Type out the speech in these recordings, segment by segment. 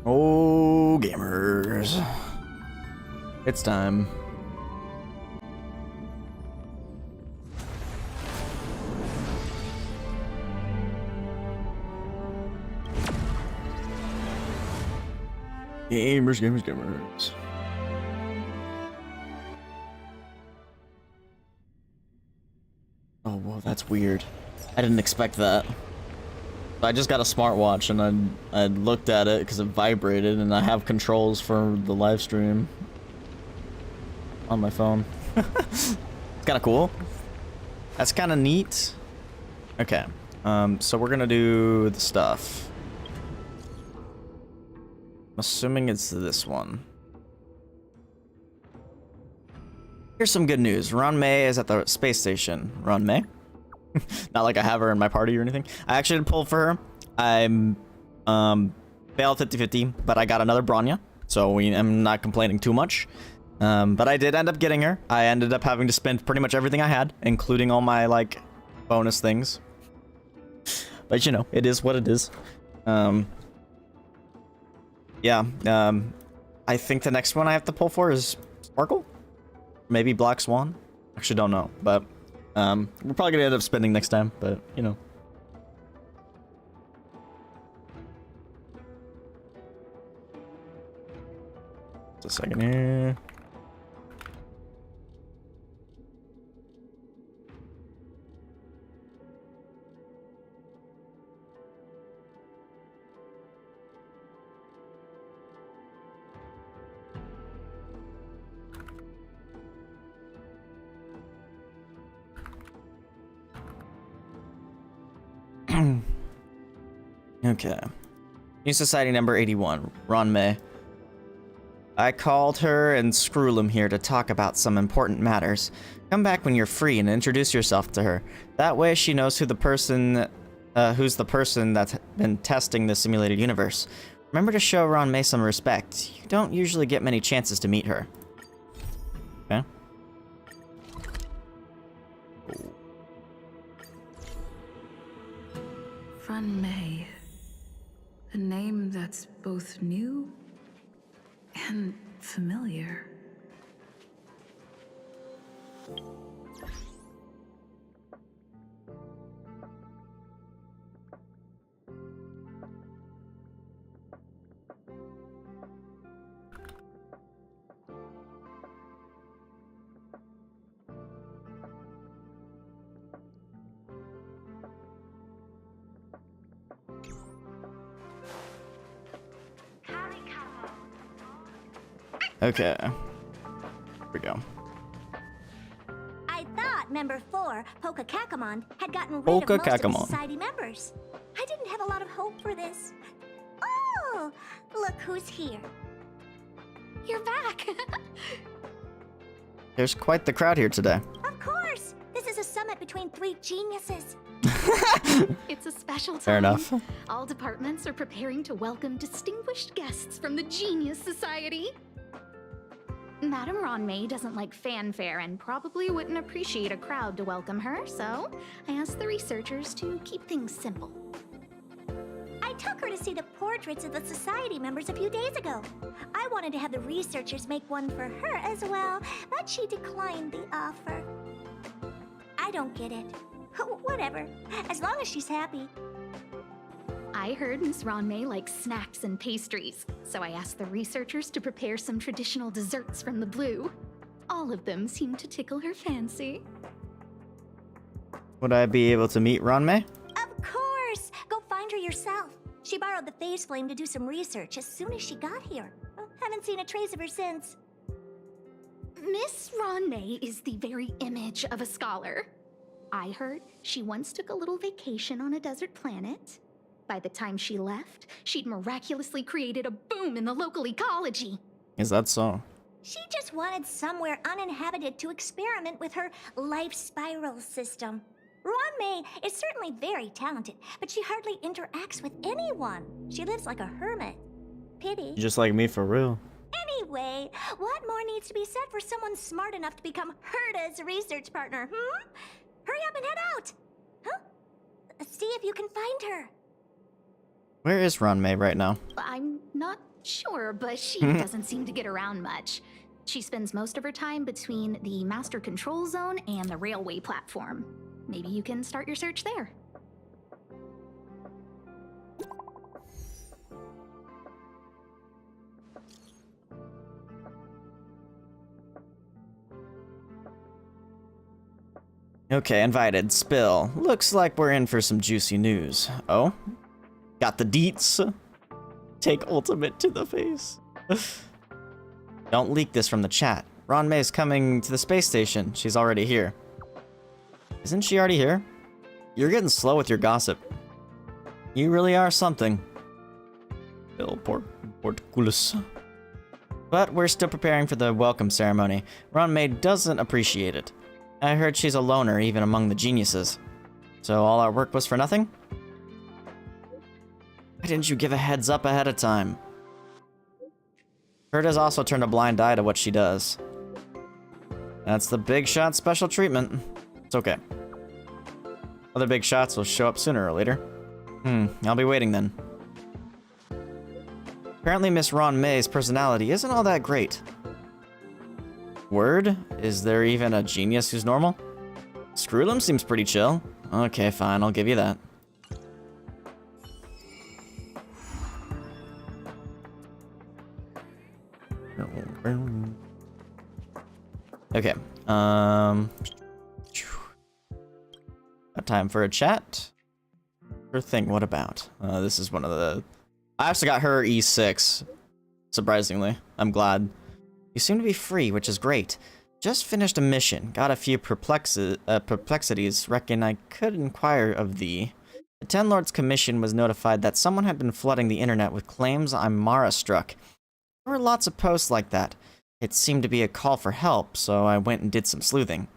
Oh, gamers. It's time. Gamers. Oh, whoa, that's weird. I didn't expect that. I just got a smartwatch and I looked at it because it vibrated, and I have controls for the live stream on my phone. It's kind of cool. That's kind of neat. Okay, so we're gonna do the stuff. I'm assuming it's this one. Here's some good news. Ron May is at the space station. Ron May? Not like I have her in my party or anything. I actually did pull for her. I'm failed 50-50, but I got another Bronya, so I'm not complaining too much. But I did end up getting her. I ended up having to spend pretty much everything I had, including all my like bonus things. But you know, it is what it is. Yeah. I think the next one I have to pull for is Sparkle, maybe Black Swan. Actually, don't know, but we're probably gonna end up spending next time. But you know. Just a second here. Okay. New Society number 81, Ron May. I called her and Screwlum here to talk about some important matters. Come back when you're free and introduce yourself to her. That way she knows who's the person that's been testing the simulated universe. Remember to show Ron May some respect. You don't usually get many chances to meet her. Okay. Ron May. A name that's both new and familiar. Okay. Here we go. I thought member 4, Polka Kakamon, had gotten rid of most of the society members. I didn't have a lot of hope for this. Oh, look who's here. You're back. There's quite the crowd here today. Of course. This is a summit between 3 geniuses. It's a special time. Fair enough. All departments are preparing to welcome distinguished guests from the Genius Society. Madame Ron May doesn't like fanfare and probably wouldn't appreciate a crowd to welcome her, so I asked the researchers to keep things simple. I took her to see the portraits of the society members a few days ago. I wanted to have the researchers make one for her as well, but she declined the offer. I don't get it. Whatever, as long as she's happy. I heard Miss Ron May likes snacks and pastries, so I asked the researchers to prepare some traditional desserts from the blue. All of them seemed to tickle her fancy. Would I be able to meet Ron May? Of course! Go find her yourself. She borrowed the Phase Flame to do some research as soon as she got here. Haven't seen a trace of her since. Miss Ron May is the very image of a scholar. I heard she once took a little vacation on a desert planet. By the time she left, she'd miraculously created a boom in the local ecology. Is that so? She just wanted somewhere uninhabited to experiment with her life spiral system. Ron May is certainly very talented, but she hardly interacts with anyone. She lives like a hermit. Pity. Just like me, for real. Anyway, what more needs to be said for someone smart enough to become Herda's research partner, Hurry up and head out! Huh? See if you can find her. Where is Ron May right now? I'm not Sure, but she doesn't seem to get around much. She spends most of her time between the master control zone and the railway platform. Maybe you can start your search there. Okay, invited. Spill. Looks like we're in for some juicy news. Oh? Got the deets. Take ultimate to the face. Don't leak this from the chat. Ron May's coming to the space station. She's already here. Isn't she already here? You're getting slow with your gossip. You really are something. Bill Portculus. But we're still preparing for the welcome ceremony. Ron May doesn't appreciate it. I heard she's a loner even among the geniuses. So all our work was for nothing? Why didn't you give a heads up ahead of time? Kurt has also turned a blind eye to what she does. That's the big shot special treatment. It's okay. Other big shots will show up sooner or later. I'll be waiting then. Apparently Miss Ron May's personality isn't all that great. Word? Is there even a genius who's normal? Screwlum seems pretty chill. Okay, fine, I'll give you that. Okay, time for a chat. Sure thing, what about? This is one of the... I also got her E6, surprisingly. I'm glad. You seem to be free, which is great. Just finished a mission. Got a few perplexities. Reckon I could inquire of thee. The Ten Lords Commission was notified that someone had been flooding the internet with claims I'm Mara-struck. There were lots of posts like that. It seemed to be a call for help, so I went and did some sleuthing.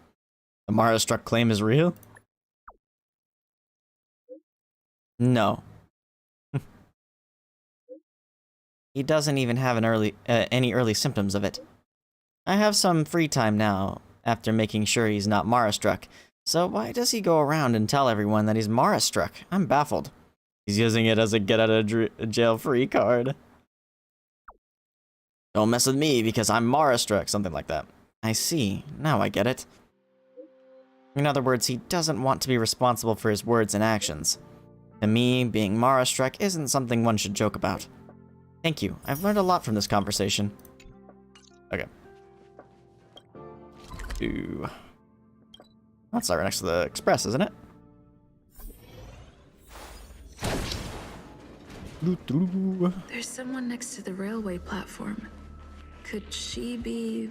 The Mara-struck claim is real? No. He doesn't even have any early symptoms of it. I have some free time now, after making sure he's not Mara-struck. So why does he go around and tell everyone that he's Mara-struck? I'm baffled. He's using it as a get-out-of-jail-free card. Don't mess with me because I'm Mara-struck, something like that. I see. Now I get it. In other words, he doesn't want to be responsible for his words and actions. To me, being Mara-struck isn't something one should joke about. Thank you. I've learned a lot from this conversation. Okay. Ooh. That's right next to the express, isn't it? There's someone next to the railway platform. Could she be...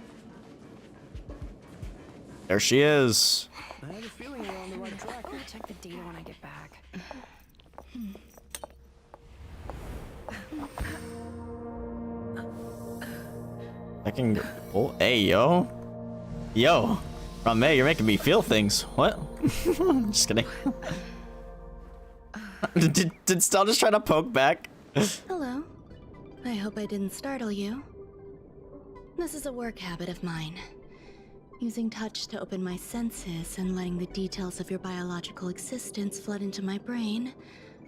There she is. I have a feeling we're on the right track. I'll check the data when I get back. I can go. Oh, hey, yo. Yo. Rameh, you're making me feel things. What? Just kidding. Did Stell just try to poke back? Hello. I hope I didn't startle you. This is a work habit of mine. Using touch to open my senses and letting the details of your biological existence flood into my brain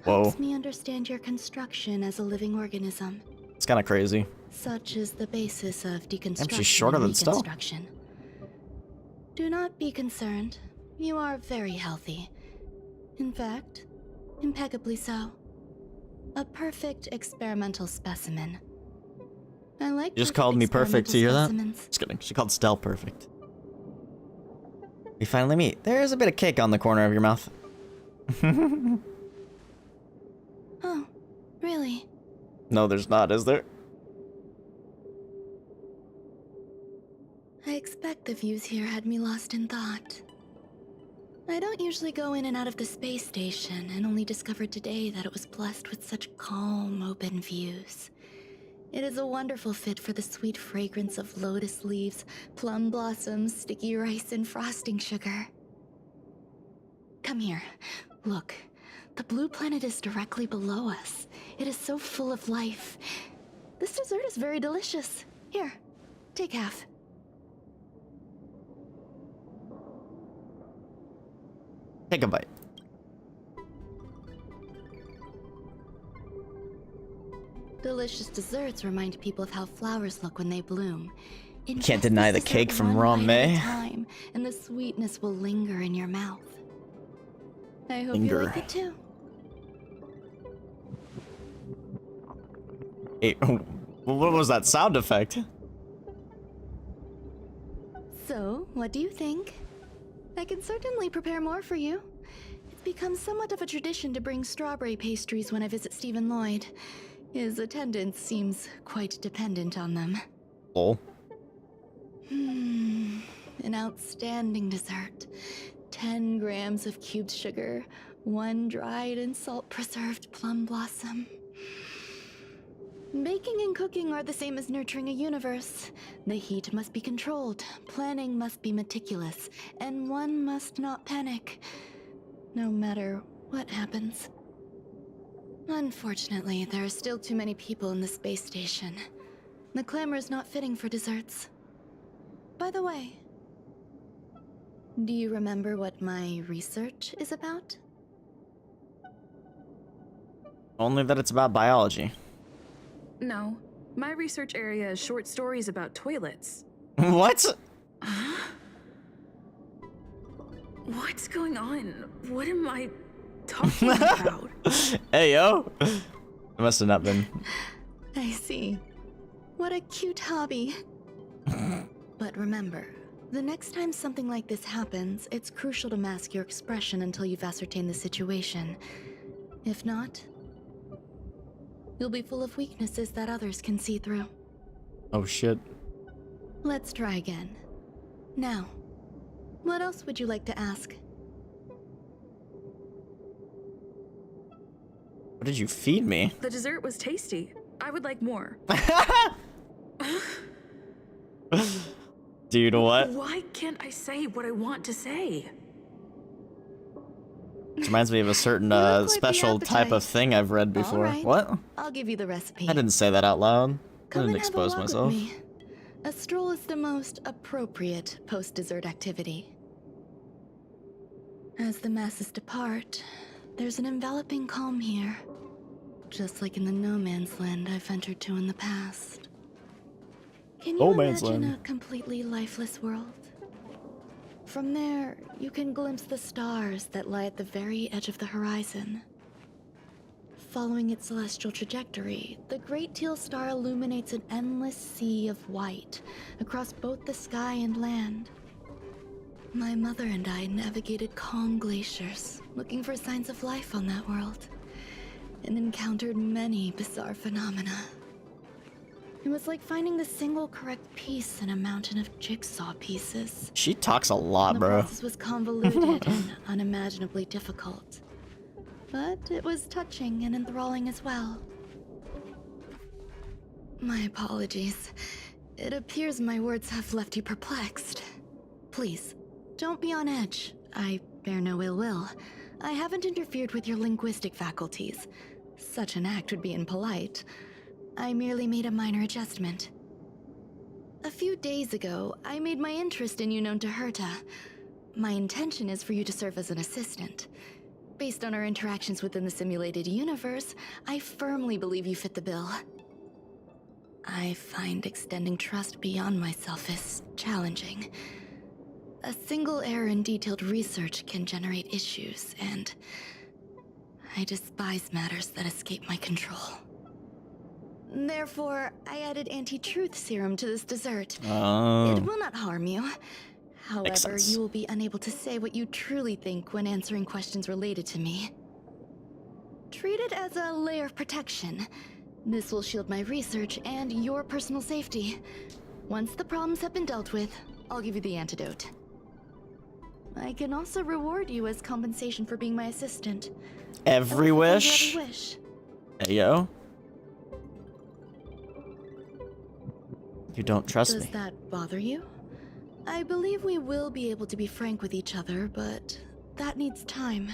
helps me understand your construction as a living organism. It's kind of crazy. Such is the basis of deconstruction. Damn, she's shorter than Stell. Do not be concerned. You are very healthy. In fact, impeccably so. A perfect experimental specimen. I like. You just called me perfect. To hear that? Just kidding. She called Stell perfect. We finally meet. There is a bit of cake on the corner of your mouth. Oh, really? No, there's not, is there? I expect the views here had me lost in thought. I don't usually go in and out of the space station, and only discovered today that it was blessed with such calm, open views. It is a wonderful fit for the sweet fragrance of lotus leaves, plum blossoms, sticky rice, and frosting sugar. Come here. Look. The blue planet is directly below us. It is so full of life. This dessert is very delicious. Here, take half. Take a bite. Delicious desserts remind people of how flowers look when they bloom. Can't deny the cake from Ron May. Time, and the sweetness will linger in your mouth. I hope you like it too. Hey, what was that sound effect? So, what do you think? I can certainly prepare more for you. It's become somewhat of a tradition to bring strawberry pastries when I visit Stephen Lloyd. His attendance seems quite dependent on them. Oh. An outstanding dessert. 10 grams of cubed sugar, 1 dried and salt-preserved plum blossom. Baking and cooking are the same as nurturing a universe. The heat must be controlled, planning must be meticulous, and one must not panic, no matter what happens. Unfortunately, there are still too many people in the space station. The clamor is not fitting for desserts. By the way, do you remember what my research is about? Only that it's about biology. No, my research area is short stories about toilets. What? What's going on? What am I talking about? Hey, yo. It must have not been. I see. What a cute hobby. But remember, the next time something like this happens, it's crucial to mask your expression until you've ascertained the situation. If not, you'll be full of weaknesses that others can see through. Oh, shit. Let's try again. Now, what else would you like to ask? What did you feed me? The dessert was tasty. I would like more. Dude, what? Why can't I say what I want to say? This reminds me of a certain special type of thing I've read before. All right. What? I'll give you the recipe. I didn't say that out loud. I Come didn't and have a expose walk myself. with me. A stroll is the most appropriate post-dessert activity. As the masses depart, there's an enveloping calm here. Just like in the no man's land I've ventured to in the past. Can you No man's imagine land. a completely lifeless world? From there, you can glimpse the stars that lie at the very edge of the horizon. Following its celestial trajectory, the Great Teal Star illuminates an endless sea of white across both the sky and land. My mother and I navigated calm glaciers, looking for signs of life on that world, and encountered many bizarre phenomena. It was like finding the single correct piece in a mountain of jigsaw pieces. She talks a lot, The bro. process was convoluted and unimaginably difficult. But it was touching and enthralling as well. My apologies. It appears my words have left you perplexed. Please, don't be on edge. I bear no ill will. I haven't interfered with your linguistic faculties. Such an act would be impolite. I merely made a minor adjustment. A few days ago, I made my interest in you known to Herta. My intention is for you to serve as an assistant. Based on our interactions within the simulated universe, I firmly believe you fit the bill. I find extending trust beyond myself is challenging. A single error in detailed research can generate issues, and I despise matters that escape my control. Therefore, I added anti-truth serum to this dessert. It will not harm you. However, sense. you will be unable to say what you truly think when answering questions related to me. Treat it as a layer of protection. This will shield my research and your personal safety. Once the problems have been dealt with, I'll give you the antidote. I can also reward you as compensation for being my assistant. Every wish. Every wish. Hey, yo. You don't trust Does me. that bother you? I believe we will be able to be frank with each other, but that needs time.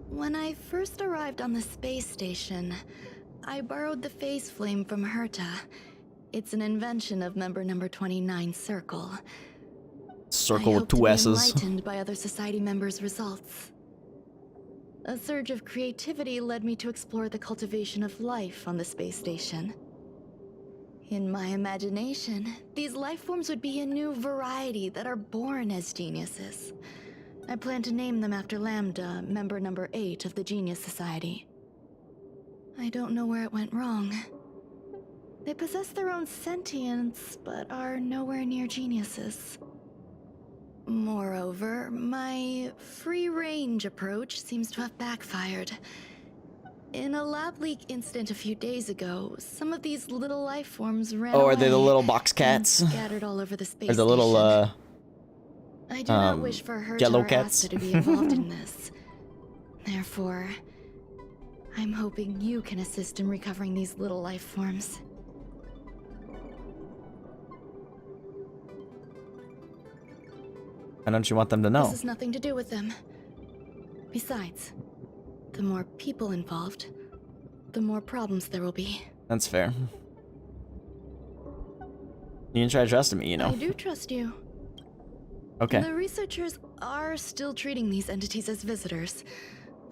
When I first arrived on the space station, I borrowed the phase flame from Herta. It's an invention of member number 29 Circle. Circle I with hope two to be S's. enlightened by other society members' results. A surge of creativity led me to explore the cultivation of life on the space station. In my imagination, these life forms would be a new variety that are born as geniuses. I plan to name them after Lambda, member number 8 of the Genius Society. I don't know where it went wrong. They possess their own sentience, but are nowhere near geniuses. Moreover, my free-range approach seems to have backfired. In a lab leak incident a few days ago, some of these little life forms ran away. Oh, are they the little box cats? And scattered all over the space Or the little, station. I do not wish for her yellow to cats? be involved in this. Therefore, I'm hoping you can assist in recovering these little life forms. Why don't you want them to know? This has nothing to do with them. Besides, the more people involved, the more problems there will be. That's fair. You can try trusting me, you know. I do trust you. Okay. The researchers are still treating these entities as visitors.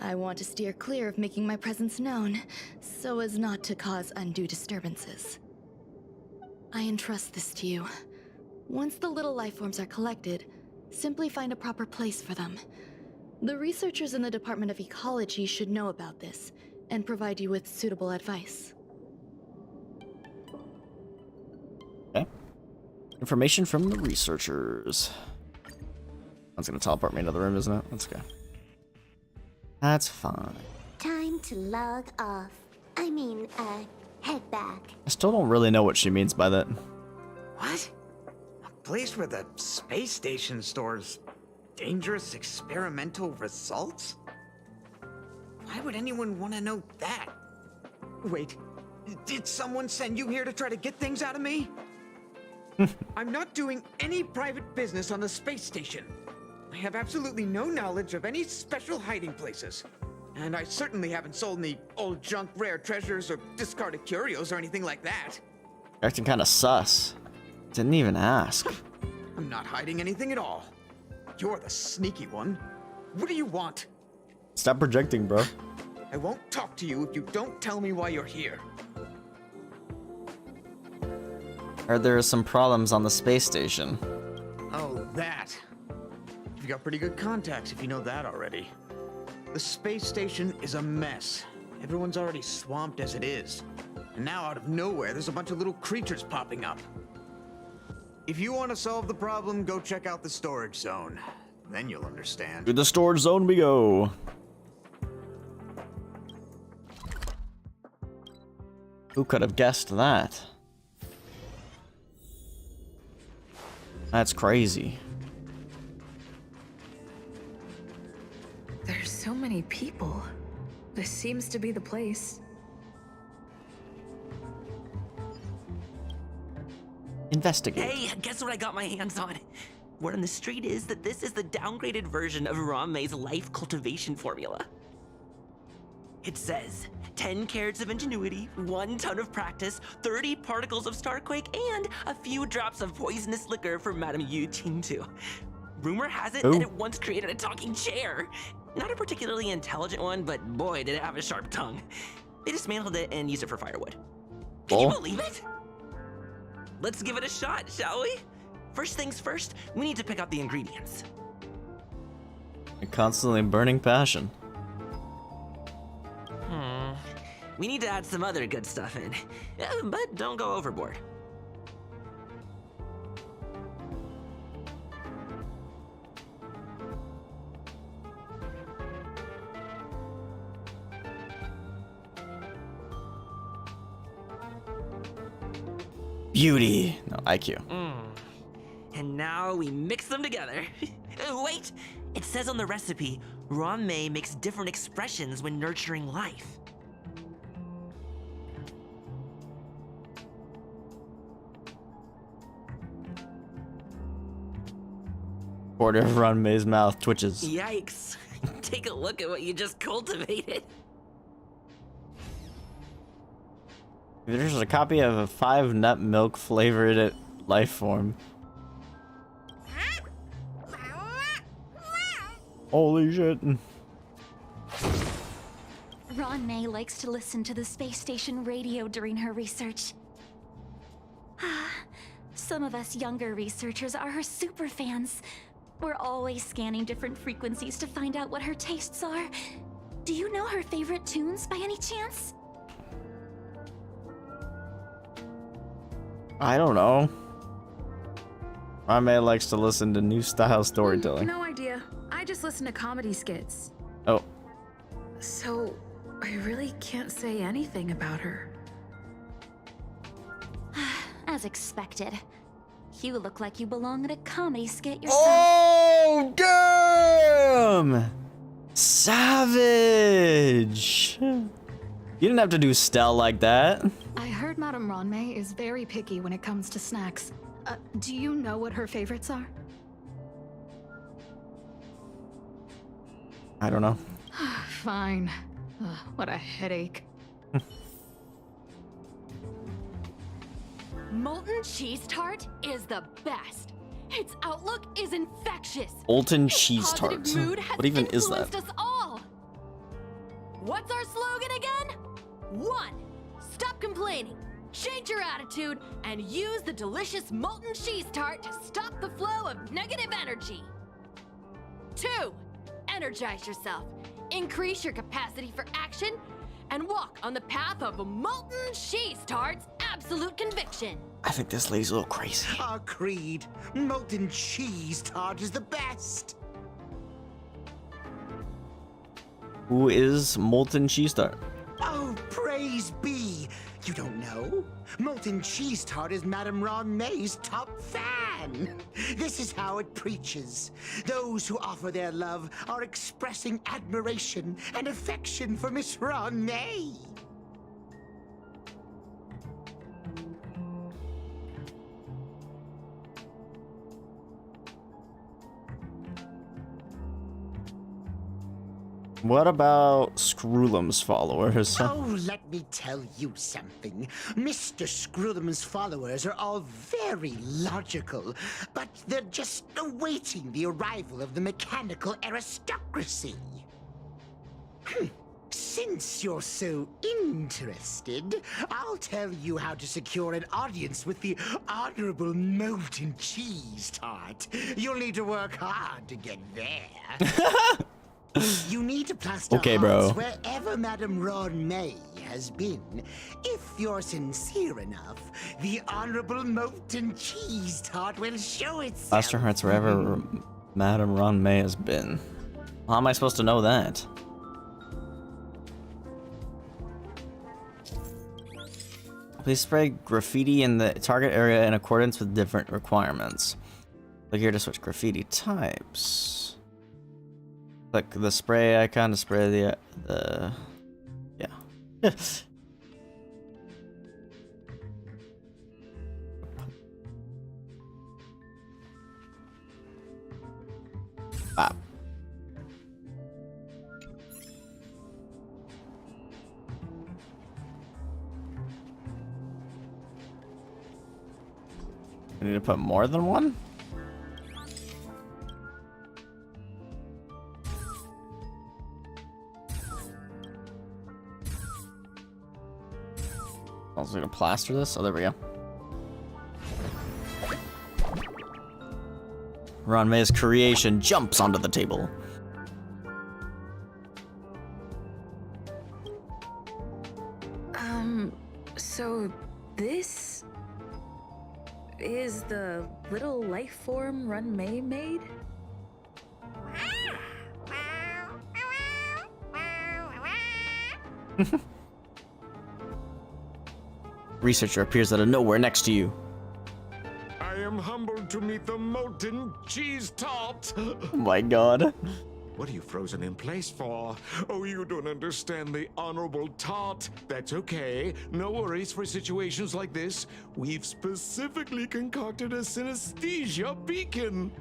I want to steer clear of making my presence known, so as not to cause undue disturbances. I entrust this to you. Once the little life forms are collected, simply find a proper place for them. The researchers in the Department of Ecology should know about this, and provide you with suitable advice. Okay. Information from the researchers. That's gonna teleport me into the room, isn't it? That's okay. That's fine. Time to log off. Head back. I still don't really know what she means by that. What? A place where the space station stores dangerous experimental results? Why would anyone want to know that? Wait, did someone send you here to try to get things out of me? I'm not doing any private business on the space station. I have absolutely no knowledge of any special hiding places. And I certainly haven't sold any old junk rare treasures or discarded curios or anything like that. You're acting kind of sus. Didn't even ask. I'm not hiding anything at all. You're the sneaky one. What do you want? Stop projecting, bro. I won't talk to you if you don't tell me why you're here. Heard there are some problems on the space station. Oh, that. You've got pretty good contacts if you know that already. The space station is a mess. Everyone's already swamped as it is. And now out of nowhere, there's a bunch of little creatures popping up. If you want to solve the problem, go check out the storage zone. Then you'll understand. To the storage zone we go. Who could have guessed that? That's crazy. There's so many people. This seems to be the place. Investigate. Hey, guess what I got my hands on? Word on the street is that this is the downgraded version of Ranmei's life cultivation formula. It says 10 carats of ingenuity, 1 ton of practice, 30 particles of starquake, and a few drops of poisonous liquor for Madame Yu Qingtu. Rumor has it that it once created a talking chair. Not a particularly intelligent one, but boy, did it have a sharp tongue. They dismantled it and used it for firewood. Can you believe it? Let's give it a shot, shall we? First things first, we need to pick out the ingredients. A constantly burning passion. We need to add some other good stuff in, but don't go overboard. Beauty. No, IQ. And now we mix them together. Wait! It says on the recipe, Ranmei makes different expressions when nurturing life. Border of Ranmei's mouth twitches. Yikes. Take a look at what you just cultivated. There's a copy of a 5-nut milk flavored life form. Holy shit. Ron May likes to listen to the space station radio during her research. Some of us younger researchers are her super fans. We're always scanning different frequencies to find out what her tastes are. Do you know her favorite tunes by any chance? I don't know. My man likes to listen to new style storytelling. No idea. I just listen to comedy skits. Oh. So, I really can't say anything about her. As expected. You look like you belong in a comedy skit yourself. Oh, damn! Savage! You didn't have to do Stell like that. I heard Madame Ronmay is very picky when it comes to snacks. Do you know what her favorites are? I don't know. Fine. What a headache. Molten cheese tart is the best. Its outlook is infectious. Molten Its cheese tart. positive mood has What even is that? influenced us all. What's our slogan again? 1. Stop complaining. Change your attitude and use the delicious molten cheese tart to stop the flow of negative energy. 2. Energize yourself. Increase your capacity for action and walk on the path of molten cheese tart's absolute conviction. I think this lady's a little crazy. Our creed, molten cheese tart is the best. Who is Molten Cheese Tart? Oh, praise be. You don't know? Molten cheese tart is Madame Ron May's top fan. This is how it preaches. Those who offer their love are expressing admiration and affection for Miss Ron May. What about Screwlum's followers? Oh, let me tell you something. Mr. Screwlum's followers are all very logical, but they're just awaiting the arrival of the mechanical aristocracy. Since you're so interested, I'll tell you how to secure an audience with the Honorable Molten Cheese Tart. You'll need to work hard to get there. You need to plaster hearts wherever Madame Ron May has been. If you're sincere enough, the Honorable Molten Cheese Tart will show itself. Plaster hearts wherever Madame Ron May has been. How am I supposed to know that? Please spray graffiti in the target area in accordance with different requirements. Click here to switch graffiti types. Click the spray icon to spray the yeah. Wow. We need to put more than one? I was gonna plaster this. Oh, there we go. Ron May's creation jumps onto the table. So this is the little life form Ron May made? Researcher appears out of nowhere next to you. I am humbled to meet the molten cheese tart. Oh my god. What are you frozen in place for? Oh, you don't understand the honorable tart. That's okay. No worries for situations like this. We've specifically concocted a synesthesia beacon.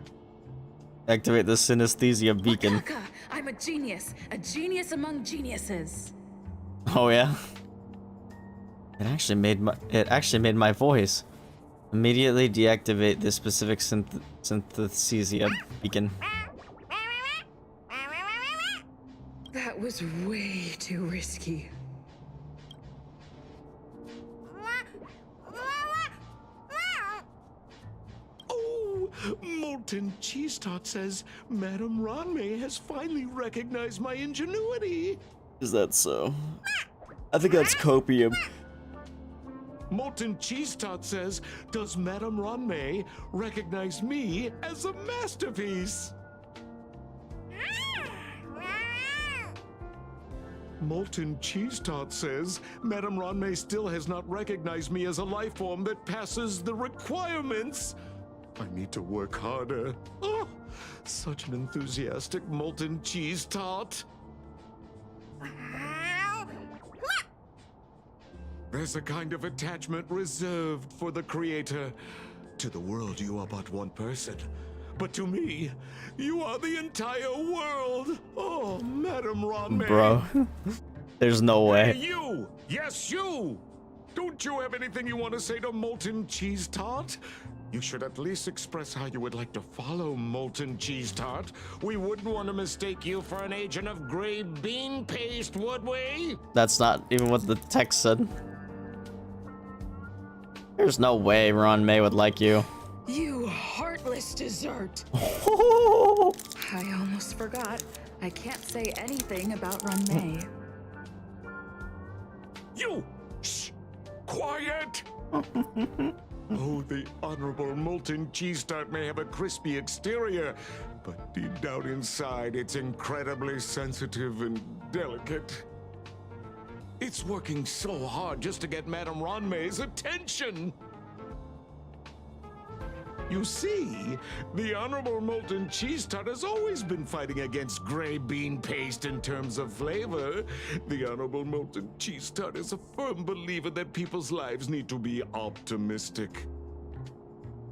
Activate the synesthesia beacon. Wakaka, I'm a genius among geniuses. Oh yeah. It actually made my voice. Immediately deactivate this specific synesthesia beacon. That was way too risky. Oh, Molten Cheese Tot says Madame Ranmei has finally recognized my ingenuity. Is that so? I think that's copium. Molten Cheese Tot says, does Madame Ranmei recognize me as a masterpiece? Molten Cheese Tot says, Madame Ranmei still has not recognized me as a life form that passes the requirements. I need to work harder. Oh, such an enthusiastic Molten Cheese Tot. There's a kind of attachment reserved for the creator. To the world, you are but one person. But to me, you are the entire world. Oh, Madame Ranmei. Bro, there's no way. Hey, you! Yes, you! Don't you have anything you want to say to Molten Cheese Tot? You should at least express how you would like to follow Molten Cheese Tot. We wouldn't want to mistake you for an agent of gray bean paste, would we? That's not even what the text said. There's no way Ranmei would like you. You heartless dessert. I almost forgot. I can't say anything about Ranmei. You! Shh! Quiet! Oh, the Honorable Molten Cheese Tot may have a crispy exterior, but deep down inside, it's incredibly sensitive and delicate. It's working so hard just to get Madame Ranmei's attention. You see, the Honorable Molten Cheese Tot has always been fighting against gray bean paste in terms of flavor. The Honorable Molten Cheese Tot is a firm believer that people's lives need to be optimistic.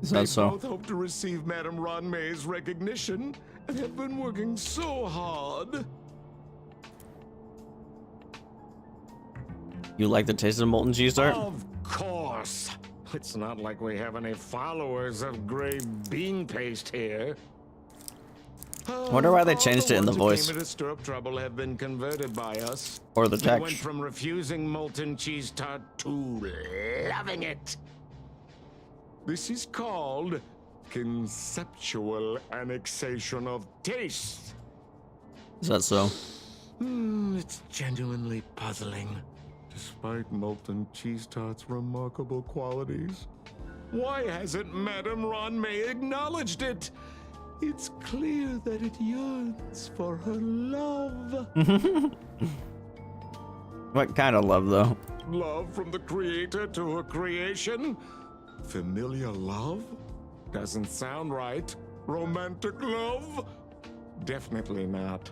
Is that so? They both hope to receive Madame Ranmei's recognition and have been working so hard. You like the taste of molten cheese tart? Of course. It's not like we have any followers of gray bean paste here. I wonder why they changed it in the voice. All the ones who came to stir up trouble have been converted by us. Or the We text. went from refusing Molten Cheese Tart to loving it. This is called conceptual annexation of taste. Is that so? It's genuinely puzzling. Despite Molten Cheese Tart's remarkable qualities, why hasn't Madame Ranmei acknowledged it? It's clear that it yearns for her love. What kind of love, though? Love from the creator to her creation? Familiar love? Doesn't sound right. Romantic love? Definitely not.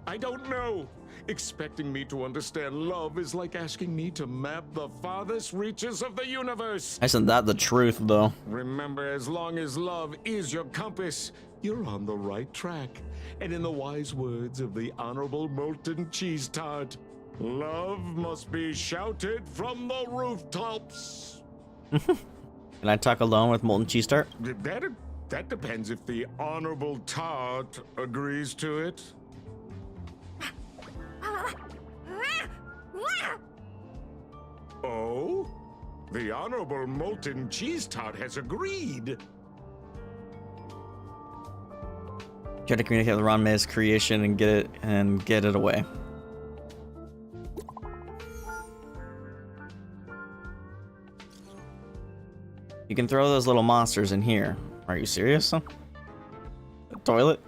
I don't know. Expecting me to understand love is like asking me to map the farthest reaches of the universe. Isn't that the truth, though? Remember, as long as love is your compass, you're on the right track. And in the wise words of the Honorable Molten Cheese Tart, love must be shouted from the rooftops. Can I talk alone with molten cheese tart? That depends if the Honorable Tart agrees to it. Oh? The Honorable Molten Cheese Tart has agreed. Try to communicate with Ranmei's creation and get it away. You can throw those little monsters in here. Are you serious? The toilet?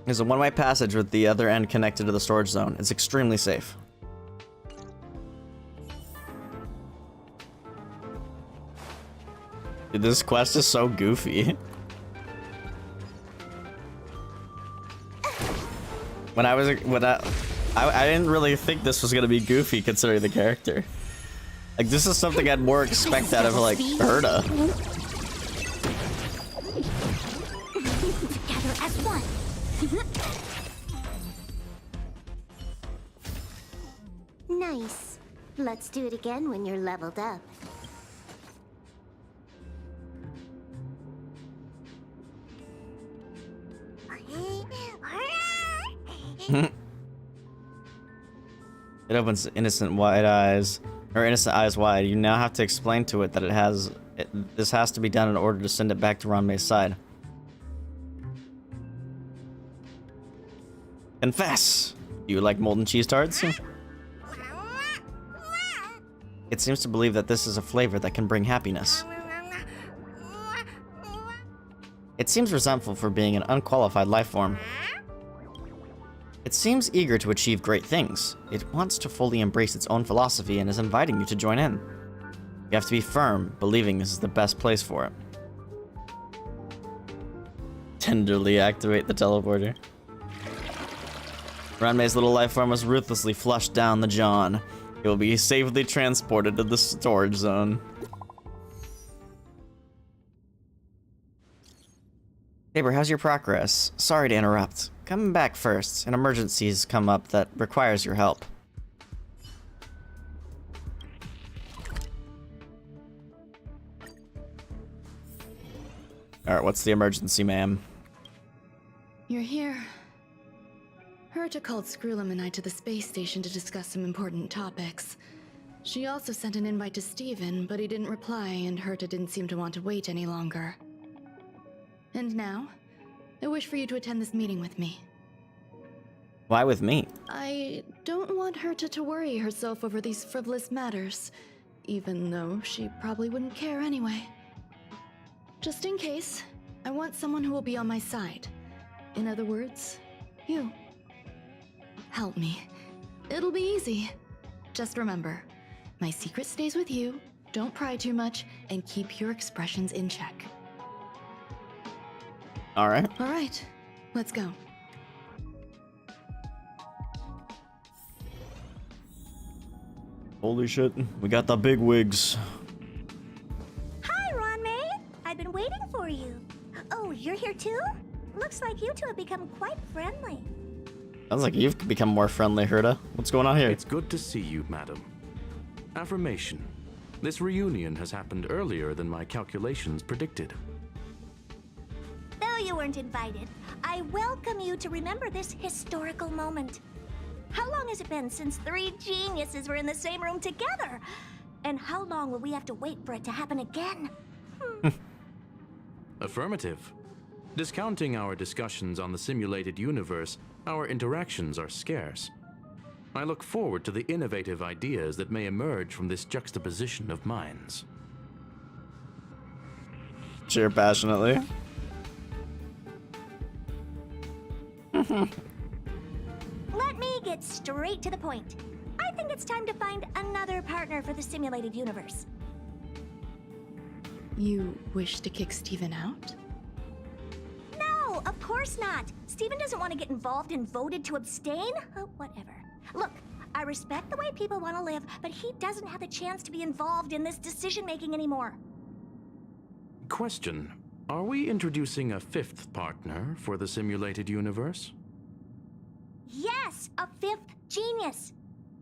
There's a one-way passage with the other end connected to the storage zone. It's extremely safe. Dude, this quest is so goofy. I didn't really think this was gonna be goofy considering the character. Like, this is something I'd more expect out of, like, Herda. Together as one. Nice. Let's do it again when you're leveled up. It opens innocent eyes wide. You now have to explain to it that this has to be done in order to send it back to Ranmei's side. Confess! Do you like molten cheese tarts? It seems to believe that this is a flavor that can bring happiness. It seems resentful for being an unqualified life form. It seems eager to achieve great things. It wants to fully embrace its own philosophy and is inviting you to join in. You have to be firm, believing this is the best place for it. Tenderly activate the teleporter. Ranmei's little life form was ruthlessly flushed down the John. It will be safely transported to the storage zone. Tabor, how's your progress? Sorry to interrupt. Come back first. An emergency's come up that requires your help. Alright, what's the emergency, ma'am? You're here. Herta called Screwlum and I to the space station to discuss some important topics. She also sent an invite to Steven, but he didn't reply, and Herta didn't seem to want to wait any longer. And now, I wish for you to attend this meeting with me. Why with me? I don't want Herta to worry herself over these frivolous matters, even though she probably wouldn't care anyway. Just in case, I want someone who will be on my side. In other words, you. Help me. It'll be easy. Just remember, my secret stays with you, don't pry too much, and keep your expressions in check. Alright. Alright, let's go. Holy shit, we got the big wigs. Hi, Ranmei. I've been waiting for you. Oh, you're here too? Looks like you two have become quite friendly. Sounds like you've become more friendly, Herta. What's going on here? It's good to see you, madam. Affirmation. This reunion has happened earlier than my calculations predicted. Though you weren't invited, I welcome you to remember this historical moment. How long has it been since 3 geniuses were in the same room together? And how long will we have to wait for it to happen again? Affirmative. Discounting our discussions on the simulated universe, our interactions are scarce. I look forward to the innovative ideas that may emerge from this juxtaposition of minds. Cheer passionately. Let me get straight to the point. I think it's time to find another partner for the simulated universe. You wish to kick Steven out? No, of course not. Steven doesn't want to get involved and voted to abstain. Oh, whatever. Look, I respect the way people want to live, but he doesn't have the chance to be involved in this decision-making anymore. Question. Are we introducing a 5th partner for the simulated universe? Yes, a 5th genius.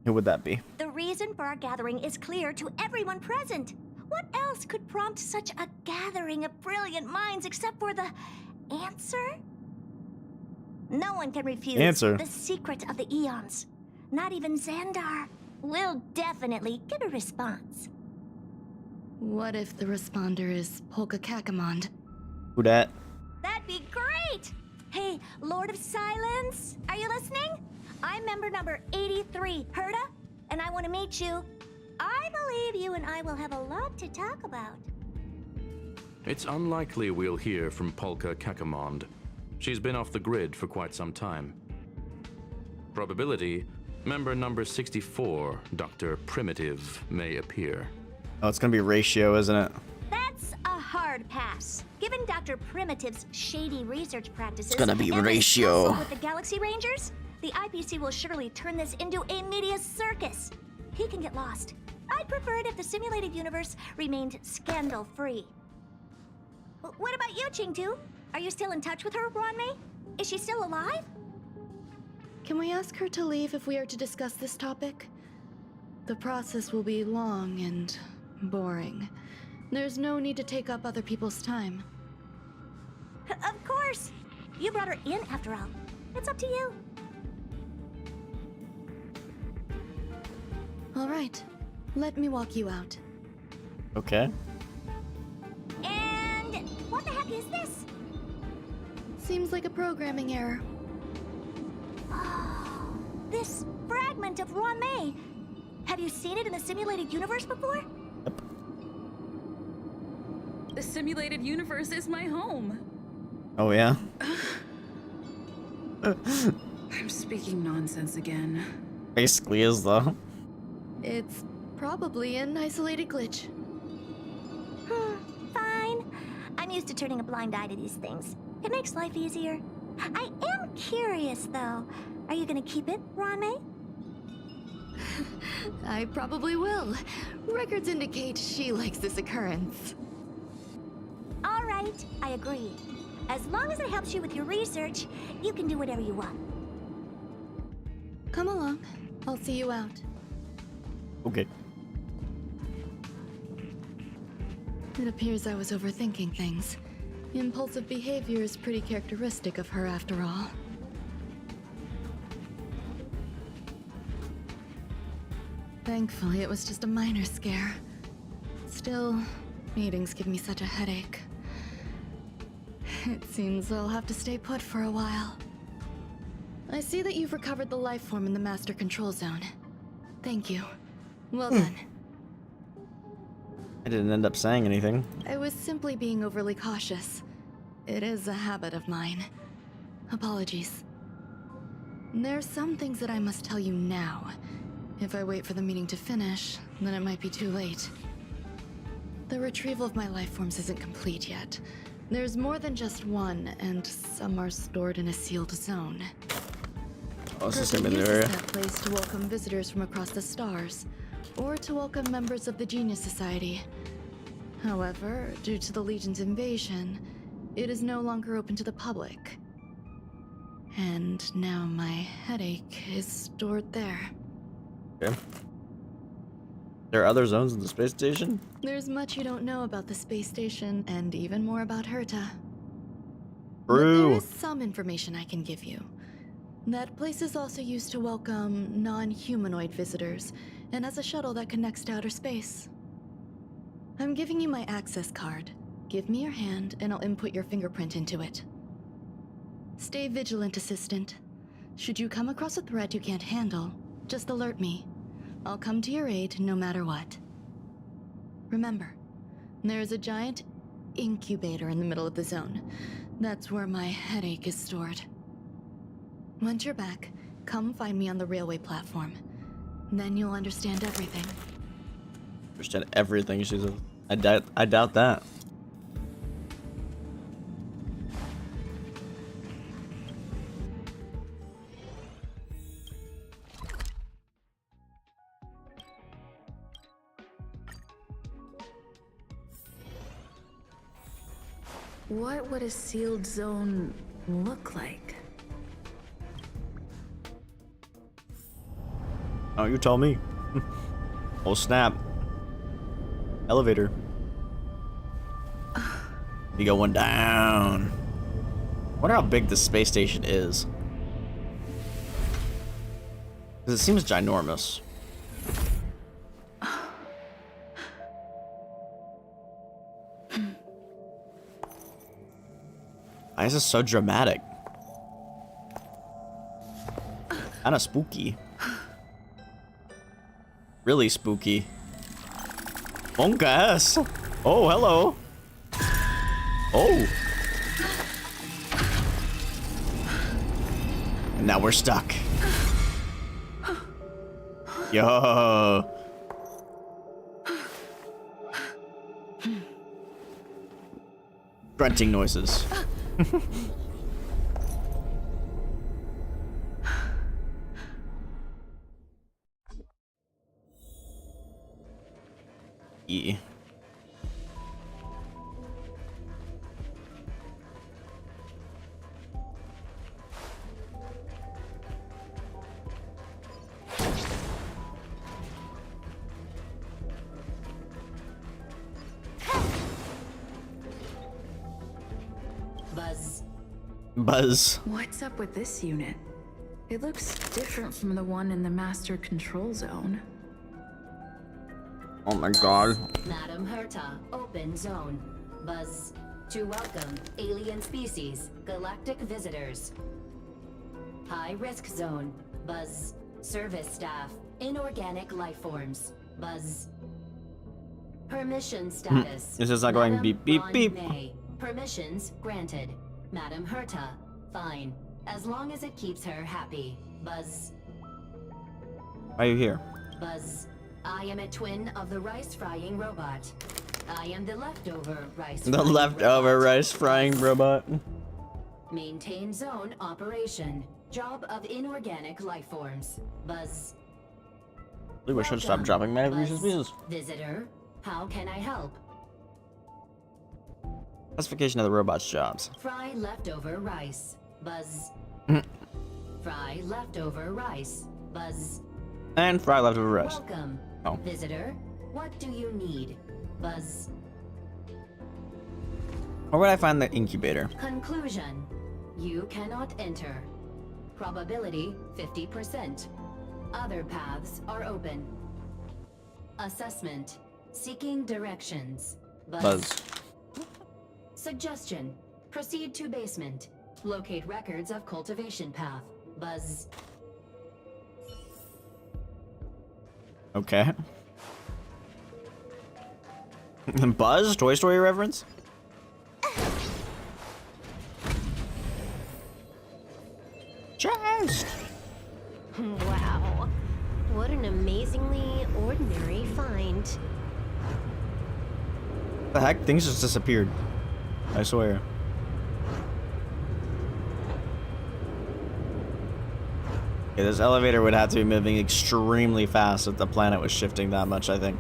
Who would that be? The reason for our gathering is clear to everyone present. What else could prompt such a gathering of brilliant minds except for the answer? No one can refuse the secret of the eons. Not even Xandar. We'll definitely get a response. What if the responder is Polka Kakamond? Who dat? That'd be great! Hey, Lord of Silence, are you listening? I'm member number 83, Herta, and I want to meet you. I believe you and I will have a lot to talk about. It's unlikely we'll hear from Polka Kakamond. She's been off the grid for quite some time. Probability, member number 64, Dr. Primitive, may appear. Oh, it's gonna be Ratio, isn't it? That's a hard pass. Given Dr. Primitive's shady research practices, It's gonna be and Ratio. his tussle with the Galaxy Rangers, the IPC will surely turn this into a media circus. He can get lost. I'd prefer it if the simulated universe remained scandal-free. What about you, Chingtu? Are you still in touch with her, Ranmei? Is she still alive? Can we ask her to leave if we are to discuss this topic? The process will be long and boring. There's no need to take up other people's time. Of course! You brought her in after all. It's up to you. All right, let me walk you out. Okay. And what the heck is this? Seems like a programming error. This fragment of Ron May. Have you seen it in the simulated universe before? The simulated universe is my home. Oh yeah. I'm speaking nonsense again. Basically is though. It's probably an isolated glitch. Fine. I'm used to turning a blind eye to these things. It makes life easier. I am curious, though. Are you gonna keep it, Ron May? I probably will. Records indicate she likes this occurrence. All right, I agree. As long as it helps you with your research, you can do whatever you want. Come along. I'll see you out. Okay. It appears I was overthinking things. Impulsive behavior is pretty characteristic of her after all. Thankfully, it was just a minor scare. Still, meetings give me such a headache. It seems I'll have to stay put for a while. I see that you've recovered the life form in the master control zone. Thank you. Well done. I didn't end up saying anything. I was simply being overly cautious. It is a habit of mine. Apologies. There's some things that I must tell you now. If I wait for the meeting to finish, then it might be too late. The retrieval of my life forms isn't complete yet. There's more than just one, and some are stored in a sealed zone. Oh, it's the same Person in uses there. that place to welcome visitors from across the stars, or to welcome members of the Genius Society. However, due to the Legion's invasion, it is no longer open to the public. And now my headache is stored there. Okay. There are other zones in the space station? There's much you don't know about the space station, and even more about Herta. True. But there is some information I can give you. That place is also used to welcome non-humanoid visitors, and as a shuttle that connects to outer space. I'm giving you my access card. Give me your hand, and I'll input your fingerprint into it. Stay vigilant, Assistant. Should you come across a threat you can't handle, just alert me. I'll come to your aid no matter what. Remember, there is a giant incubator in the middle of the zone. That's where my headache is stored. Once you're back, come find me on the railway platform. Then you'll understand everything. Understand everything, she said. I doubt that. What would a sealed zone look like? Oh, you tell me. Oh snap. Elevator. You go one down. Wonder how big the space station is. Because it seems ginormous. Why is this so dramatic? Kinda spooky. Really spooky. Honkai. Oh, hello. Oh. And now we're stuck. Yo. Grunting noises. Yeah. Buzz. What's up with this unit? It looks different from the one in the master control zone. Oh my god. Madam Herta, open zone. Buzz. To welcome alien species, galactic visitors. High risk zone. Buzz. Service staff, inorganic life forms. Buzz. Permission status. This is not going Madam beep beep Ron beep. May. Permissions granted. Madam Herta, fine. As long as it keeps her happy. Buzz. Why are you here? Buzz. I am a twin of the rice frying robot. I am the leftover rice The frying leftover robot. rice frying robot. Maintain zone operation. Job of inorganic life forms. Buzz. I wish I'd stop dropping my Reese's Pieces. Visitor, how can I help? Classification of the robot's jobs. Fry leftover rice. Buzz. Fry leftover rice. Buzz. And fry leftover rice. Welcome. Oh. Visitor, what do you need? Buzz. Where would I find the incubator? Conclusion. You cannot enter. Probability 50%. Other paths are open. Assessment. Seeking directions. Buzz. Suggestion. Proceed to basement. Locate records of cultivation path. Buzz. Okay. Buzz? Toy Story reference? Chest! Wow. What an amazingly ordinary find. The heck? Things just disappeared. I swear. Okay, this elevator would have to be moving extremely fast if the planet was shifting that much, I think.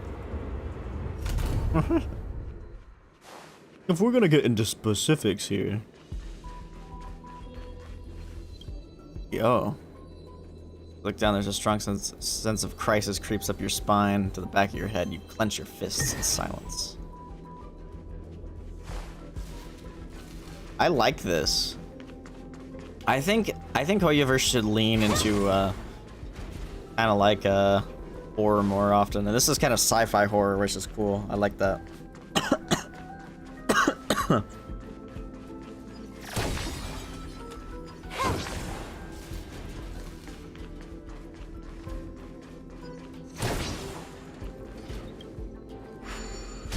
If we're gonna get into specifics here. Yo. Look down, there's a strong sense of crisis creeps up your spine to the back of your head. You clench your fists in silence. I like this. I think Hoyoverse should lean into kind of like horror more often. And this is kind of sci-fi horror, which is cool. I like that.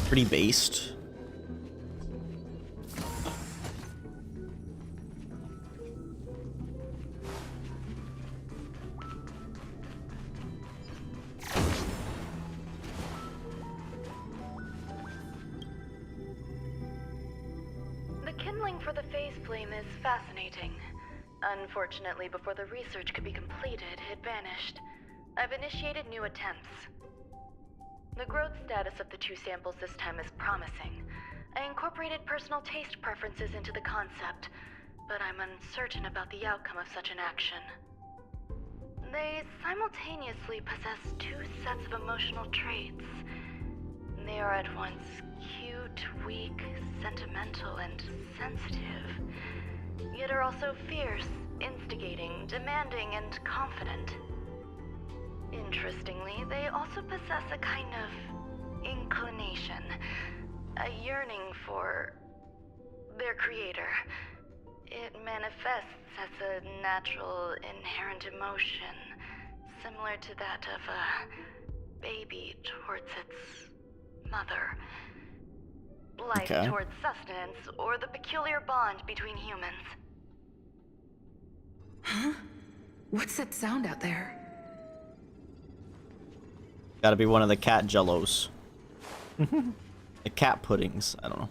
Pretty based. The kindling for the phase flame is fascinating. Unfortunately, before the research could be completed, it vanished. I've initiated new attempts. The growth status of the two samples this time is promising. I incorporated personal taste preferences into the concept, but I'm uncertain about the outcome of such an action. They simultaneously possess two sets of emotional traits. They are at once cute, weak, sentimental, and sensitive, yet are also fierce, instigating, demanding, and confident. Interestingly, they also possess a kind of inclination, a yearning for their creator. It manifests as a natural, inherent emotion, similar to that of a baby towards its mother. Life towards sustenance, or the peculiar bond between humans. Huh? What's that sound out there? Gotta be one of the cat jellos. The cat puddings. I don't know.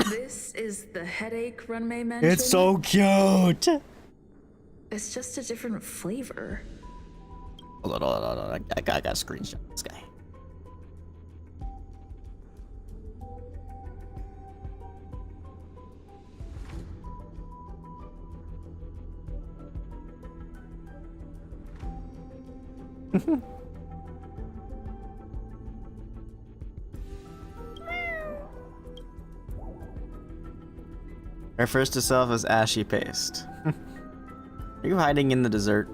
This is the headache Runmei mentioned? It's so cute! It's just a different flavor. Hold on. I gotta screenshot this guy. Refers to self as ashy paste. Are you hiding in the dessert?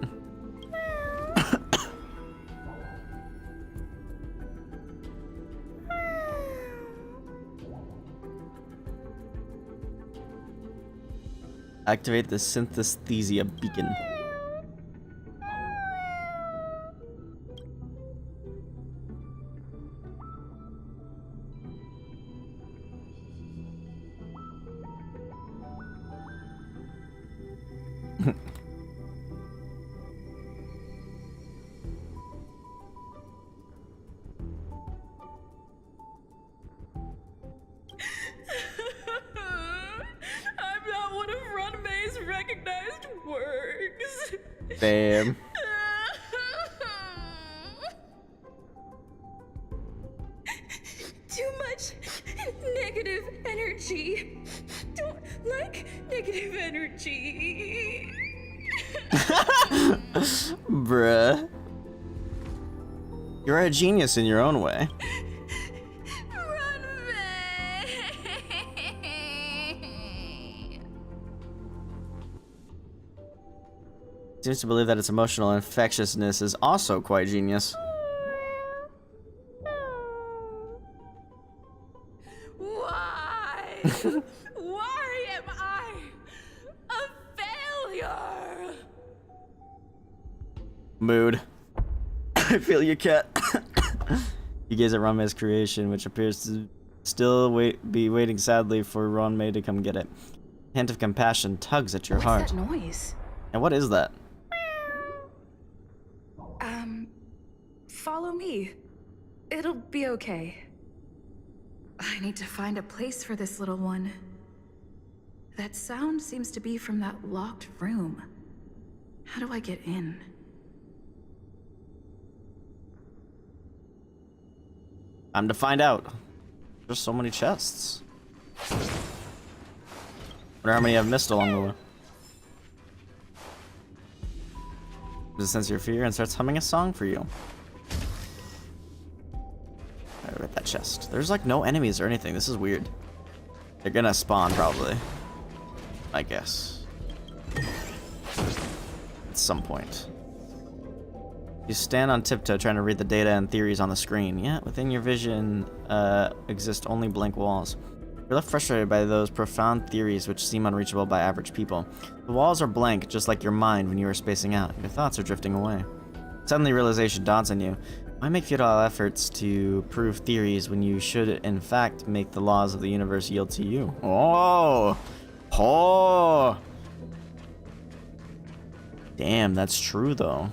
Activate the synesthesia beacon. I'm not one of Runmay's recognized works. Damn. Too much negative energy. Don't like negative energy. Bruh. You're a genius in your own way. Seems to believe that its emotional infectiousness is also quite genius. Why? Why am I a failure? Mood. I feel you, cat. You gaze at Ranmei's creation, which appears to still be waiting sadly for Ranmei to come get it. A hint of compassion tugs at your heart. What's that noise? And what is that? Follow me. It'll be okay. I need to find a place for this little one. That sound seems to be from that locked room. How do I get in? Time to find out. There's so many chests. Wonder how many I've missed along the way. Just sense your fear and starts humming a song for you. Alright, at that chest. There's like no enemies or anything. This is weird. They're gonna spawn probably. I guess. At some point. You stand on tiptoe trying to read the data and theories on the screen. Yeah, within your vision exist only blank walls. You're left frustrated by those profound theories which seem unreachable by average people. The walls are blank, just like your mind when you are spacing out. Your thoughts are drifting away. Suddenly realization dawns on you. Why make futile efforts to prove theories when you should, in fact, make the laws of the universe yield to you? Oh! Oh! Damn, that's true, though.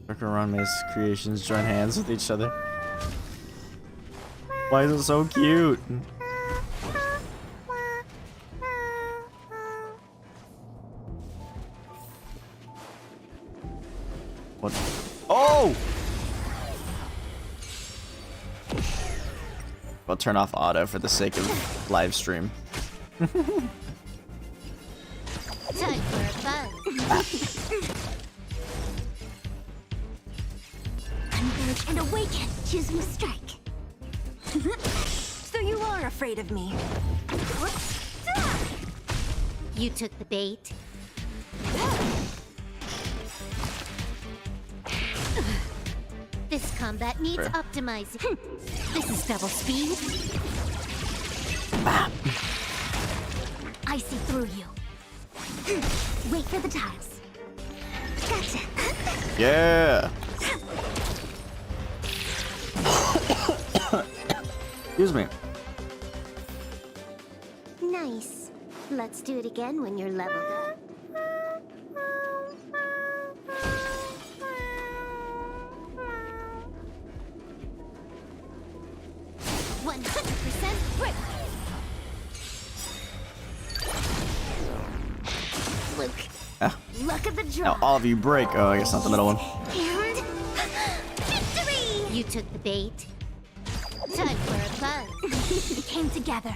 Ranmei's creations join hands with each other. Why is it so cute? What? Oh! I'll turn off auto for the sake of live stream. Time for a buzz. Converge and awaken. Choose me strike. So you are afraid of me. You took the bait. This combat needs optimizing. This is double speed. I see through you. Wait for the tiles. Gotcha. Yeah. Excuse me. Nice. Let's do it again when you're leveled up. 100% break. Luke. Luck of the draw. Now all of you break. Oh, I guess not the middle one. And victory! You took the bait. Time for a buzz. We came together.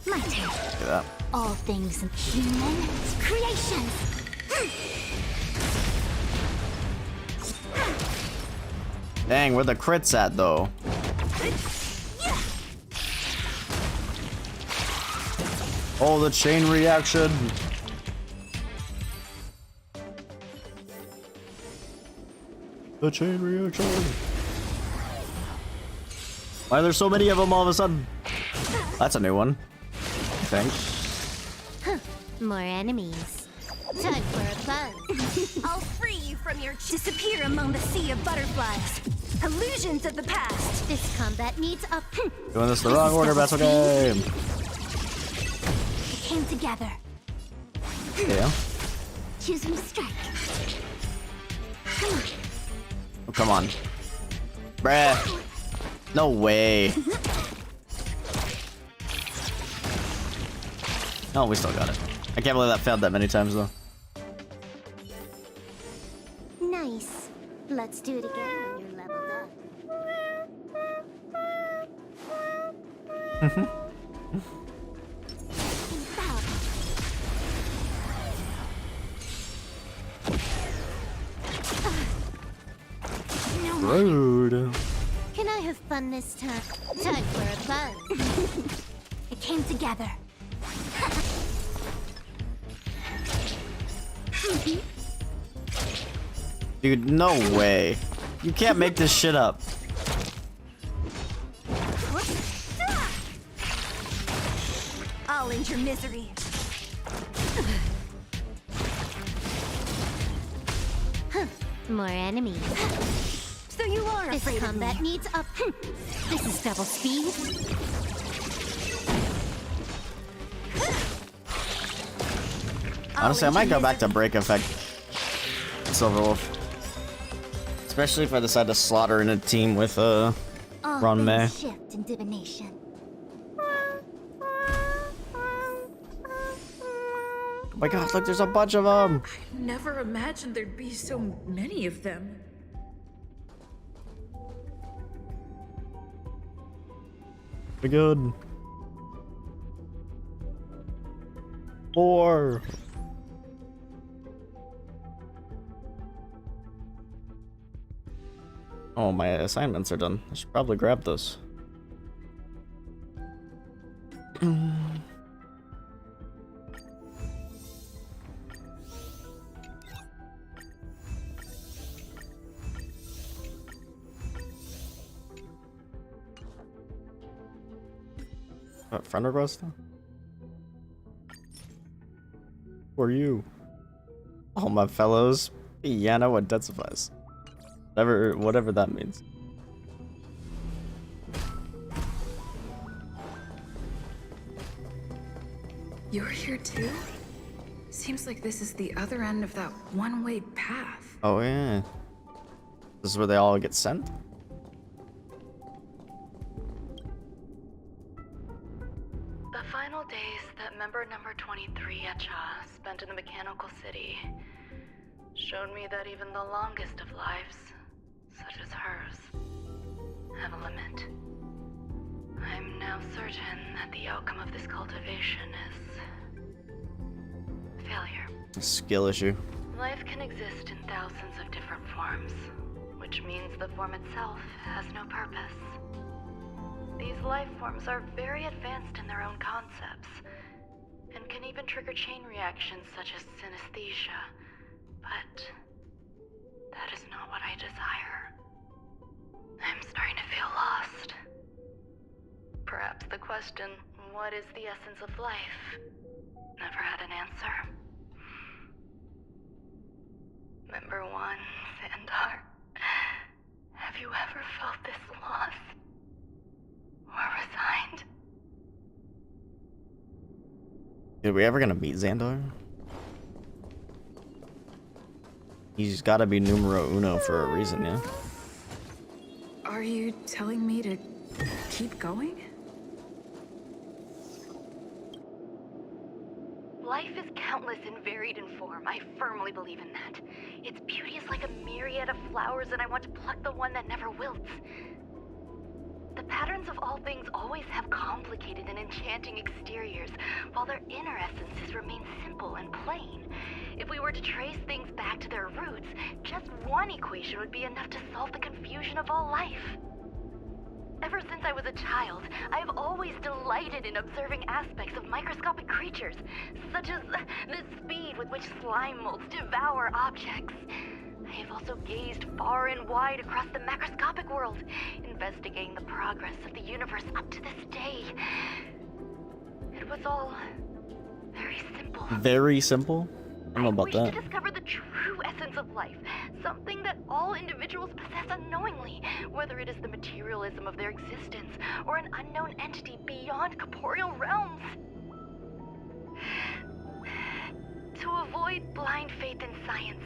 My turn. Look at that. All things human creation. Dang, where the crits at though? Oh, the chain reaction. The chain reaction. Why are there so many of them all of a sudden? That's a new one, I think. More enemies. Time for a buzz. I'll free you from your disappear among the sea of butterflies. Illusions of the past. This combat needs a Doing this the wrong order, but that's okay. We came together. Yeah. Choosing strike. Come on. Oh, come on. Bruh. No way. Oh, we still got it. I can't believe that failed that many times though. Nice. Let's do it again when you're leveled up. Rude. Can I have fun this time? Time for a buzz. It came together. Dude, no way. You can't make this shit up. I'll end your misery. More enemies. So you are This afraid combat of me. needs a This is double speed. Honestly, I might go back to Break Effect Silverwolf. Especially if I decide to slaughter in a team with Ron May. Shift in divination. Oh my god, look, there's a bunch of them. I never imagined there'd be so many of them. Be good. More. Oh, my assignments are done. I should probably grab this. What, friend request? Who are you? All my fellows. Piano intensifies. Whatever that means. You're here too? Seems like this is the other end of that one-way path. Oh yeah. This is where they all get sent? The final days that member number 23 at Cha spent in the mechanical city showed me that even the longest of lives, such as hers, have a limit. I'm now certain that the outcome of this cultivation is failure. A skill issue. Life can exist in thousands of different forms, which means the form itself has no purpose. These life forms are very advanced in their own concepts, and can even trigger chain reactions such as synesthesia, but that is not what I desire. I'm starting to feel lost. Perhaps the question, what is the essence of life, never had an answer. Member 1, Xandar, have you ever felt this loss? Or resigned? Are we ever gonna meet Xandar? He's gotta be numero uno for a reason, yeah? Are you telling me to keep going? Life is countless and varied in form. I firmly believe in that. Its beauty is like a myriad of flowers, and I want to pluck the one that never wilts. The patterns of all things always have complicated and enchanting exteriors, while their inner essences remain simple and plain. If we were to trace things back to their roots, just one equation would be enough to solve the confusion of all life. Ever since I was a child, I have always delighted in observing aspects of microscopic creatures, such as the speed with which slime molds devour objects. I have also gazed far and wide across the macroscopic world, investigating the progress of the universe up to this day. It was all very simple. Very simple? I don't know about I that. wish to discover the true essence of life, something that all individuals possess unknowingly, whether it is the materialism of their existence or an unknown entity beyond corporeal realms. To avoid blind faith in science,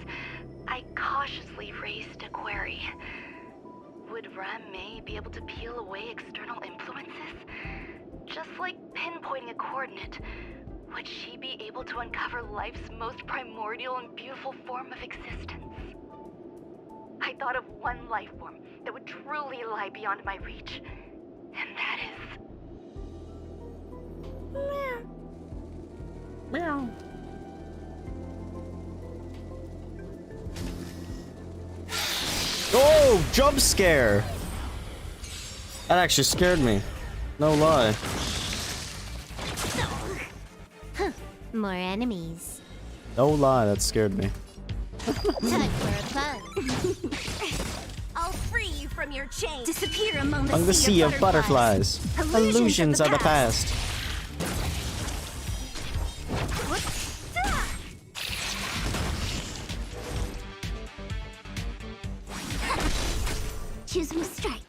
I cautiously raised a query. Would Ram-Mei be able to peel away external influences? Just like pinpointing a coordinate, would she be able to uncover life's most primordial and beautiful form of existence? I thought of one life form that would truly lie beyond my reach, and that is... Meow. Oh, jump scare! That actually scared me. No lie. More enemies. No lie, that scared me. Time for a fun. I'll free you from your chains. Disappear among On the sea of butterflies. Illusions of the past. Choosing strike.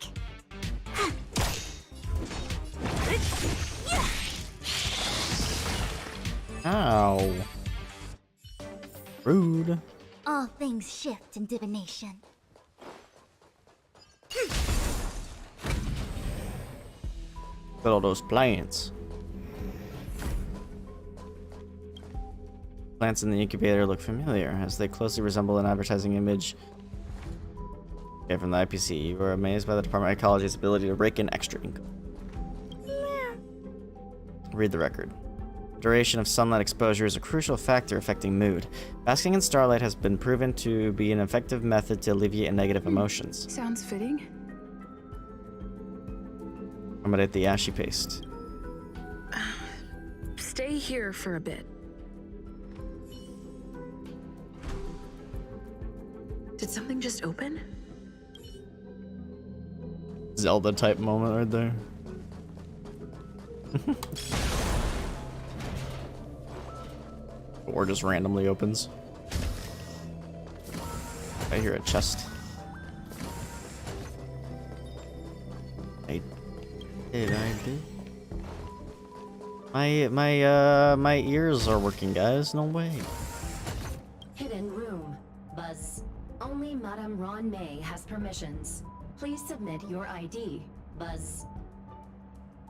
Ow. Rude. All things shift in divination. Look at all those plants. Plants in the incubator look familiar, as they closely resemble an advertising image. Okay, from the IPC, you were amazed by the Department of Ecology's ability to rake in extra income. Read the record. Duration of sunlight exposure is a crucial factor affecting mood. Basking in starlight has been proven to be an effective method to alleviate negative emotions. Sounds fitting. Accommodate the ashy paste. Stay here for a bit. Did something just open? Zelda type moment right there. Or just randomly opens. I hear a chest. I did. My ears are working, guys. No way. Hidden room. Buzz. Only Madame Ron-Mei has permissions. Please submit your ID. Buzz.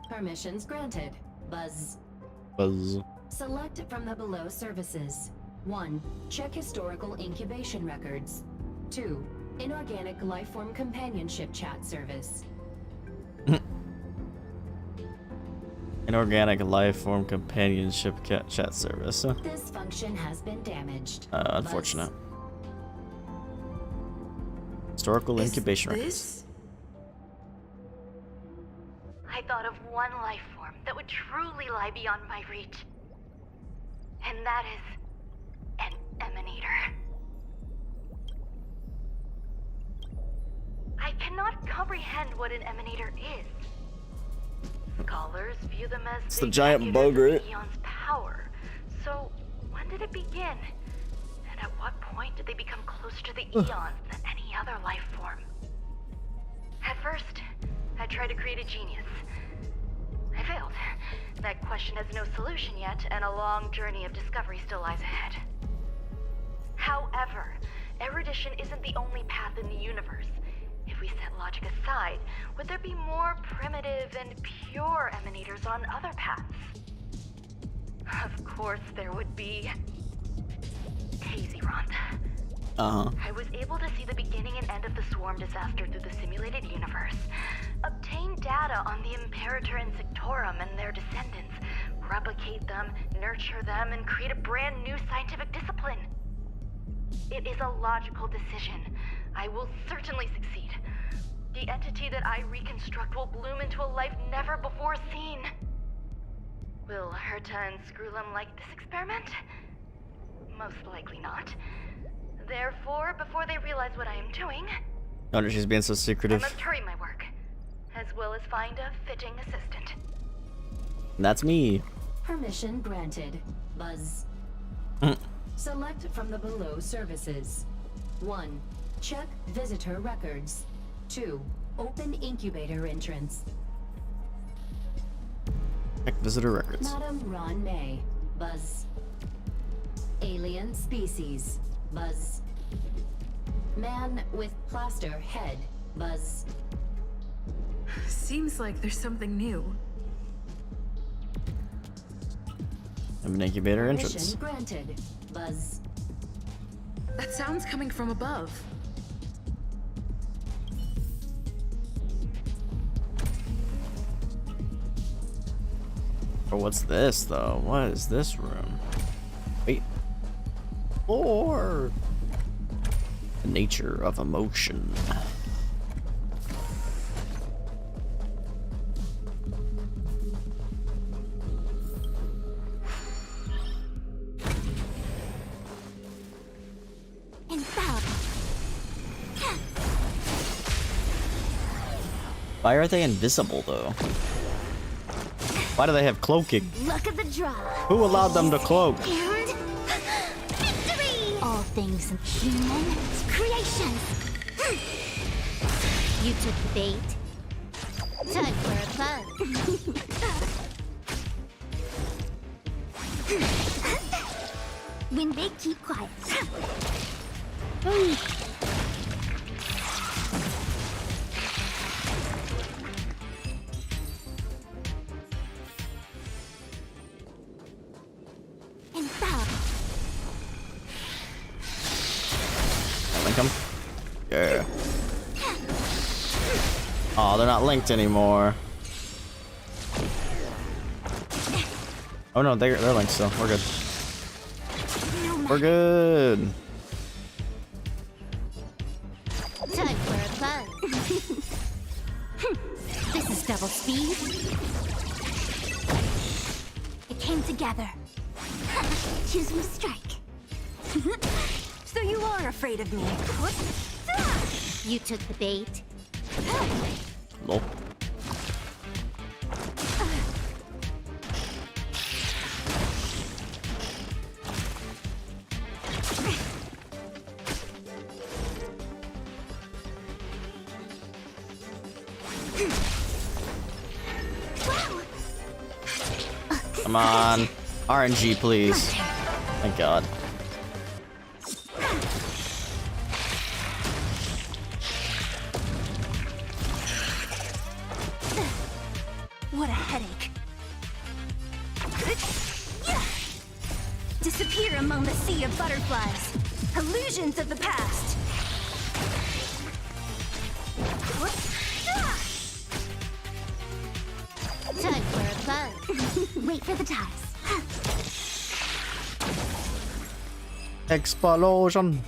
Permissions granted. Buzz. Buzz. Select from the below services. 1. Check historical incubation records. 2. Inorganic lifeform companionship chat service. Inorganic life form companionship chat service. This function has been damaged. Unfortunate. Historical incubation records. I thought of one life form that would truly lie beyond my reach. And that is an emanator. I cannot comprehend what an emanator is. Scholars view them as It's the giant bug, right? Eon's power. So, when did it begin? And at what point did they become closer to the eons than any other life form? At first, I tried to create a genius. I failed. That question has no solution yet, and a long journey of discovery still lies ahead. However, erudition isn't the only path in the universe. If we set logic aside, would there be more primitive and pure emanators on other paths? Of course there would be. Tazeront. I was able to see the beginning and end of the swarm disaster through the simulated universe, obtain data on the Imperator and Sectorum and their descendants, replicate them, nurture them, and create a brand new scientific discipline. It is a logical decision. I will certainly succeed. The entity that I reconstruct will bloom into a life never before seen. Will Herta and Screwlum like this experiment? Most likely not. Therefore, before they realize what I am doing, No wonder she's being so I secretive. must hurry my work, as well as find a fitting assistant. That's me. Permission granted. Buzz. Select from the below services. 1. Check visitor records. 2. Open incubator entrance. Check visitor records. Madam Ron May. Buzz. Alien species. Buzz. Man with plaster head. Buzz. Seems like there's something new. Have an incubator Permission entrance. granted. Buzz. That sound's coming from above. Oh, what's this though? What is this room? Wait. Or the nature of emotion. Why are they invisible though? Why do they have cloaking? Look at the draw. Who allowed them to cloak? And victory! All things human creations. You took the bait. Time for a fun. When they keep quiet. Link them? Yeah. Oh, they're not linked anymore. Oh no, they're linked still. We're good. We're good. Time for a fun. This is double speed. It came together. Choose my strike. So you are afraid of me. You took the bait. Nope. Come on. RNG, please. Thank God. What a headache. Disappear among the sea of butterflies. Illusions of the past. Time for a fun. Wait for the ties. Explosion.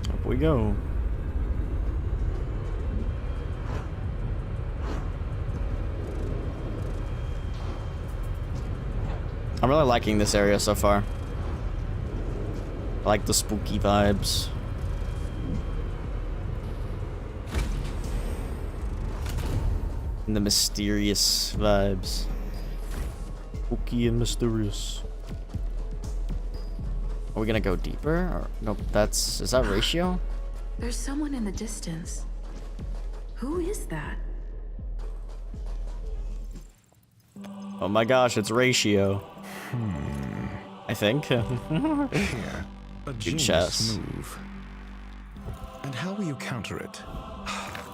Up we go. I'm really liking this area so far. I like the spooky vibes. And the mysterious vibes. Spooky and mysterious. Are we gonna go deeper? Or, nope, is that ratio? There's someone in the distance. Who is that? Oh my gosh, it's ratio. I think. Here, a Good genius chess. move. And how will you counter it?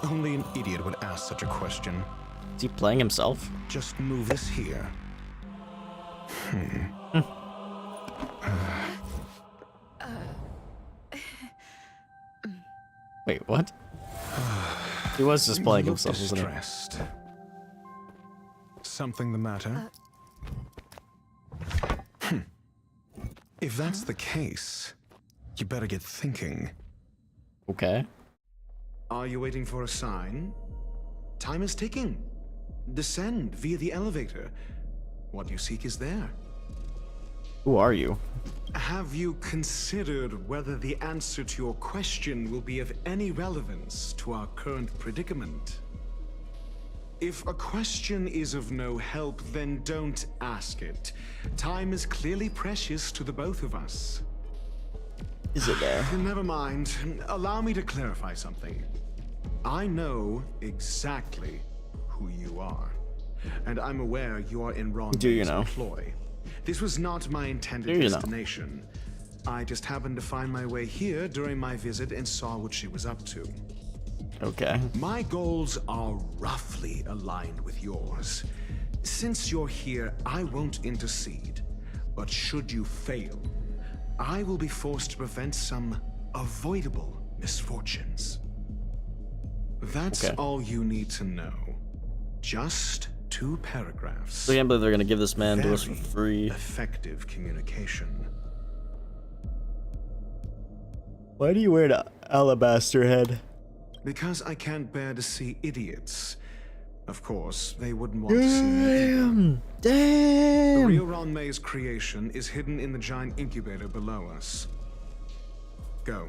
Only an idiot would ask such a question. Is he playing himself? Just move this here. Wait, what? He was just playing You look himself, wasn't he? distressed. Something the matter? If that's the case, you better get thinking. Okay. Are you waiting for a sign? Time is ticking. Descend via the elevator. What you seek is there. Who are you? Have you considered whether the answer to your question will be of any relevance to our current predicament? If a question is of no help, then don't ask it. Time is clearly precious to the both of us. Is it there? Never mind. Allow me to clarify something. I know exactly who you are, and I'm aware you are in Ronmay's employ. This was not my intended destination. I just happened to find my way here during my visit and saw what she was up to. Okay. My goals are roughly aligned with yours. Since you're here, I won't intercede. But should you fail, I will be forced to prevent some avoidable misfortunes. That's all you need to know. Just 2 paragraphs. I can't believe they're gonna give this man to us for free. Effective communication. Why do you wear an alabaster head? Because I can't bear to see idiots. Of course, they wouldn't want to see me. Damn! The real Ronmay's creation is hidden in the giant incubator below us. Go.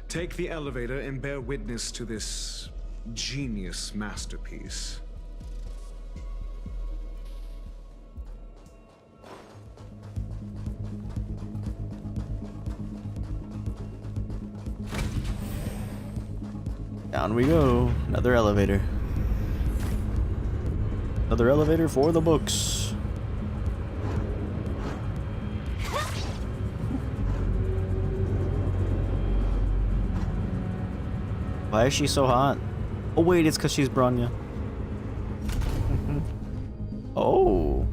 Take the elevator and bear witness to this genius masterpiece. Down we go. Another elevator. Another elevator for the books. Why is she so hot? Oh wait, it's because she's Bronya. Oh.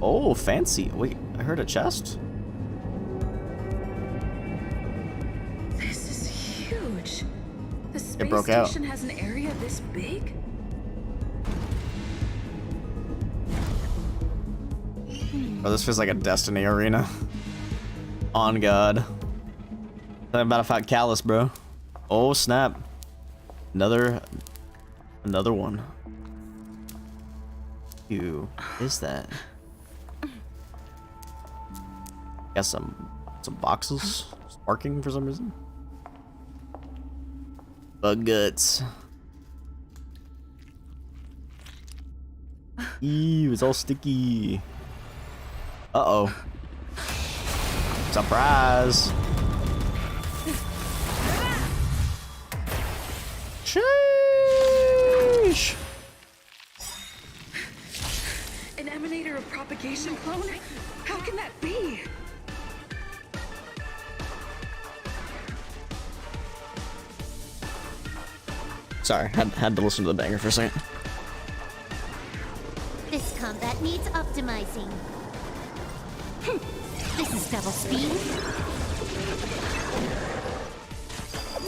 Oh, fancy. Wait, I heard a chest? This is huge. The space It broke out. station has an area this big? Oh, this feels like a Destiny arena. On God. Talking about a fat callus, bro. Oh snap. Another one. Who is that? Got some boxes sparking for some reason. Bug guts. Ew, it's all sticky. Uh-oh. Surprise. Sheesh. An emanator of propagation clone? How can that be? Sorry, had to listen to the banger for a second. This combat needs optimizing. This is double speed.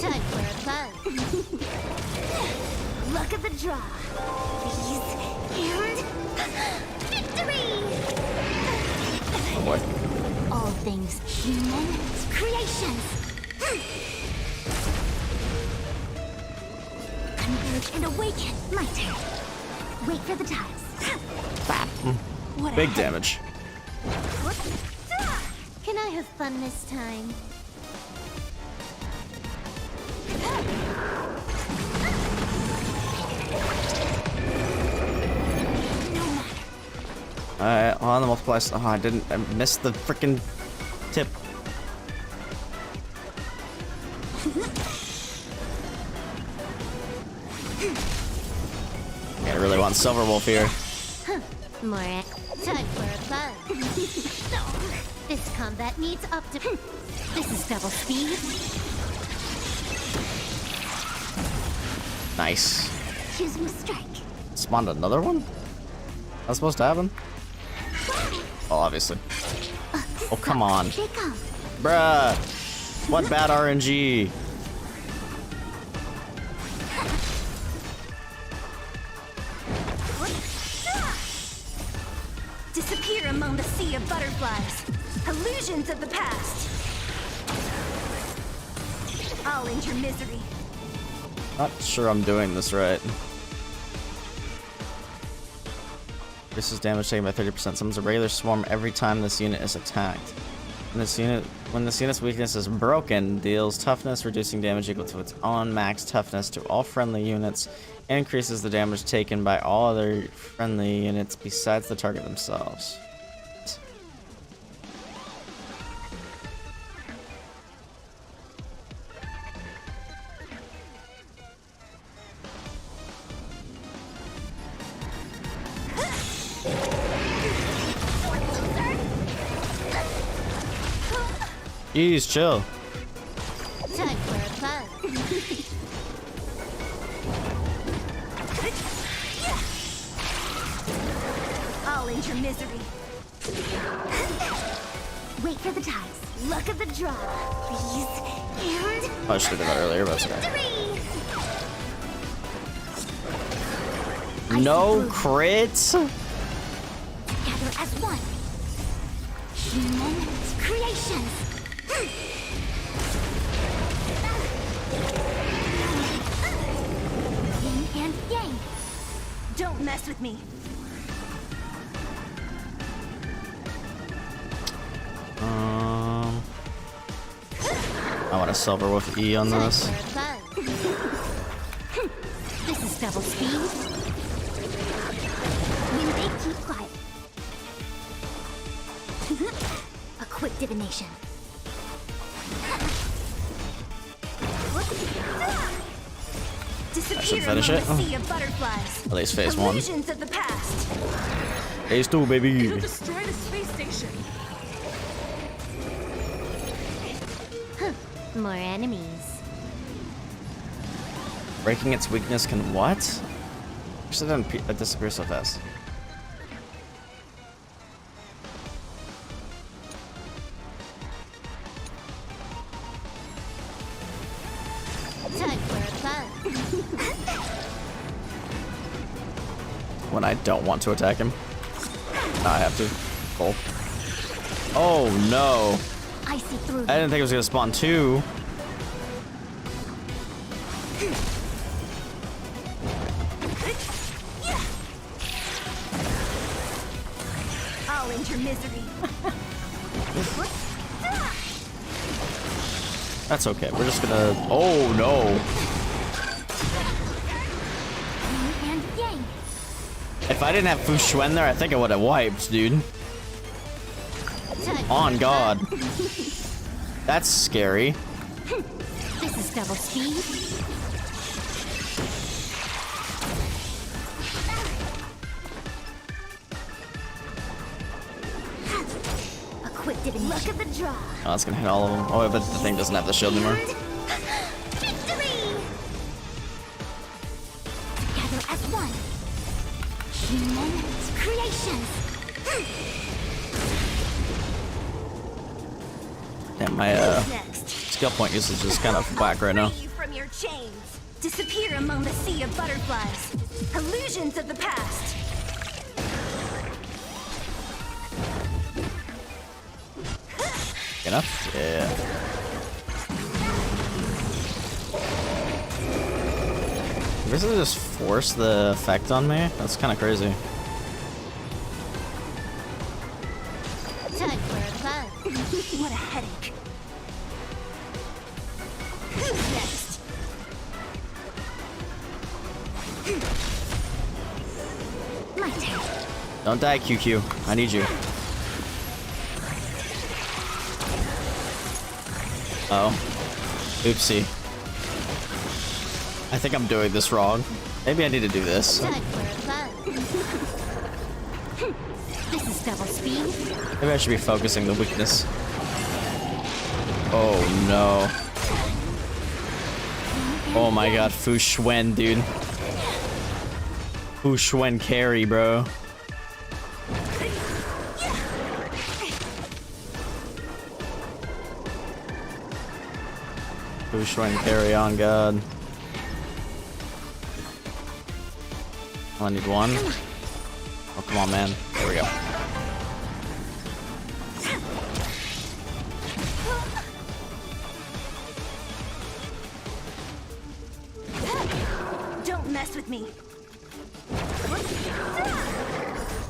Time for a bug. Look at the draw. Please. And victory! Oh boy. All things human creations. Converge and awaken. My turn. Wait for the tiles. Big damage. Can I have fun this time? Alright, on the multiply. Oh, I missed the freaking tip. I really want Silver Wolf here. More time for a bug. This combat needs This is double speed. Nice. Choose my strike. Spawned another one? That's supposed to happen? Oh, obviously. Oh, come on. Bruh. What bad RNG? Disappear among the sea of butterflies. Illusions of the past. I'll end your misery. Not sure I'm doing this right. This is damage taken by 30%. Summons a regular swarm every time this unit is attacked. When this unit's weakness is broken, deals toughness, reducing damage equal to its own max toughness to all friendly units, and increases the damage taken by all other friendly units besides the target themselves. Jeez, chill. Time for a fun. I'll end your misery. Wait for the dice. Luck of the draw. Please. And I should have done that earlier, but it's okay. No crits? Together as one. Human creations. Yin and yang. Don't mess with me. I want a silver with E on this. This is double speed. When they keep quiet. A quick divination. I should finish it. At least phase 1. Of the past. Phase 2, baby. It'll destroy the space station. More enemies. Breaking its weakness can what? Actually, that disappears so fast. Time for a fun. When I don't want to attack him. No, I have to. Cool. Oh no. I see through. I didn't think it was gonna spawn 2. I'll end your misery. That's okay. We're just gonna. Oh no. Yin and yang. If I didn't have Fu Xuan there, I think I would have wiped, dude. On God. That's scary. This is double speed. A quick divination. Luck of the draw. Oh, that's gonna hit all of them. Oh, I bet the thing doesn't have the shield anymore. Victory! Together as one. Human creations. Damn, my skill point usage is kind of whack right now. Free you from your chains. Disappear among the sea of butterflies. Illusions of the past. Enough? Yeah. Basically just force the effect on me? That's kind of crazy. Time for a fun. What a headache. Who's next? My turn. Don't die, QQ. I need you. Oh. Oopsie. I think I'm doing this wrong. Maybe I need to do this. Time for a fun. This is double speed. Maybe I should be focusing the weakness. Oh no. Oh my god, Fu Xuan, dude. Fu Xuan carry, bro. Fu Xuan carry on, God. Oh, I need one. Oh, come on, man. There we go. Don't mess with me.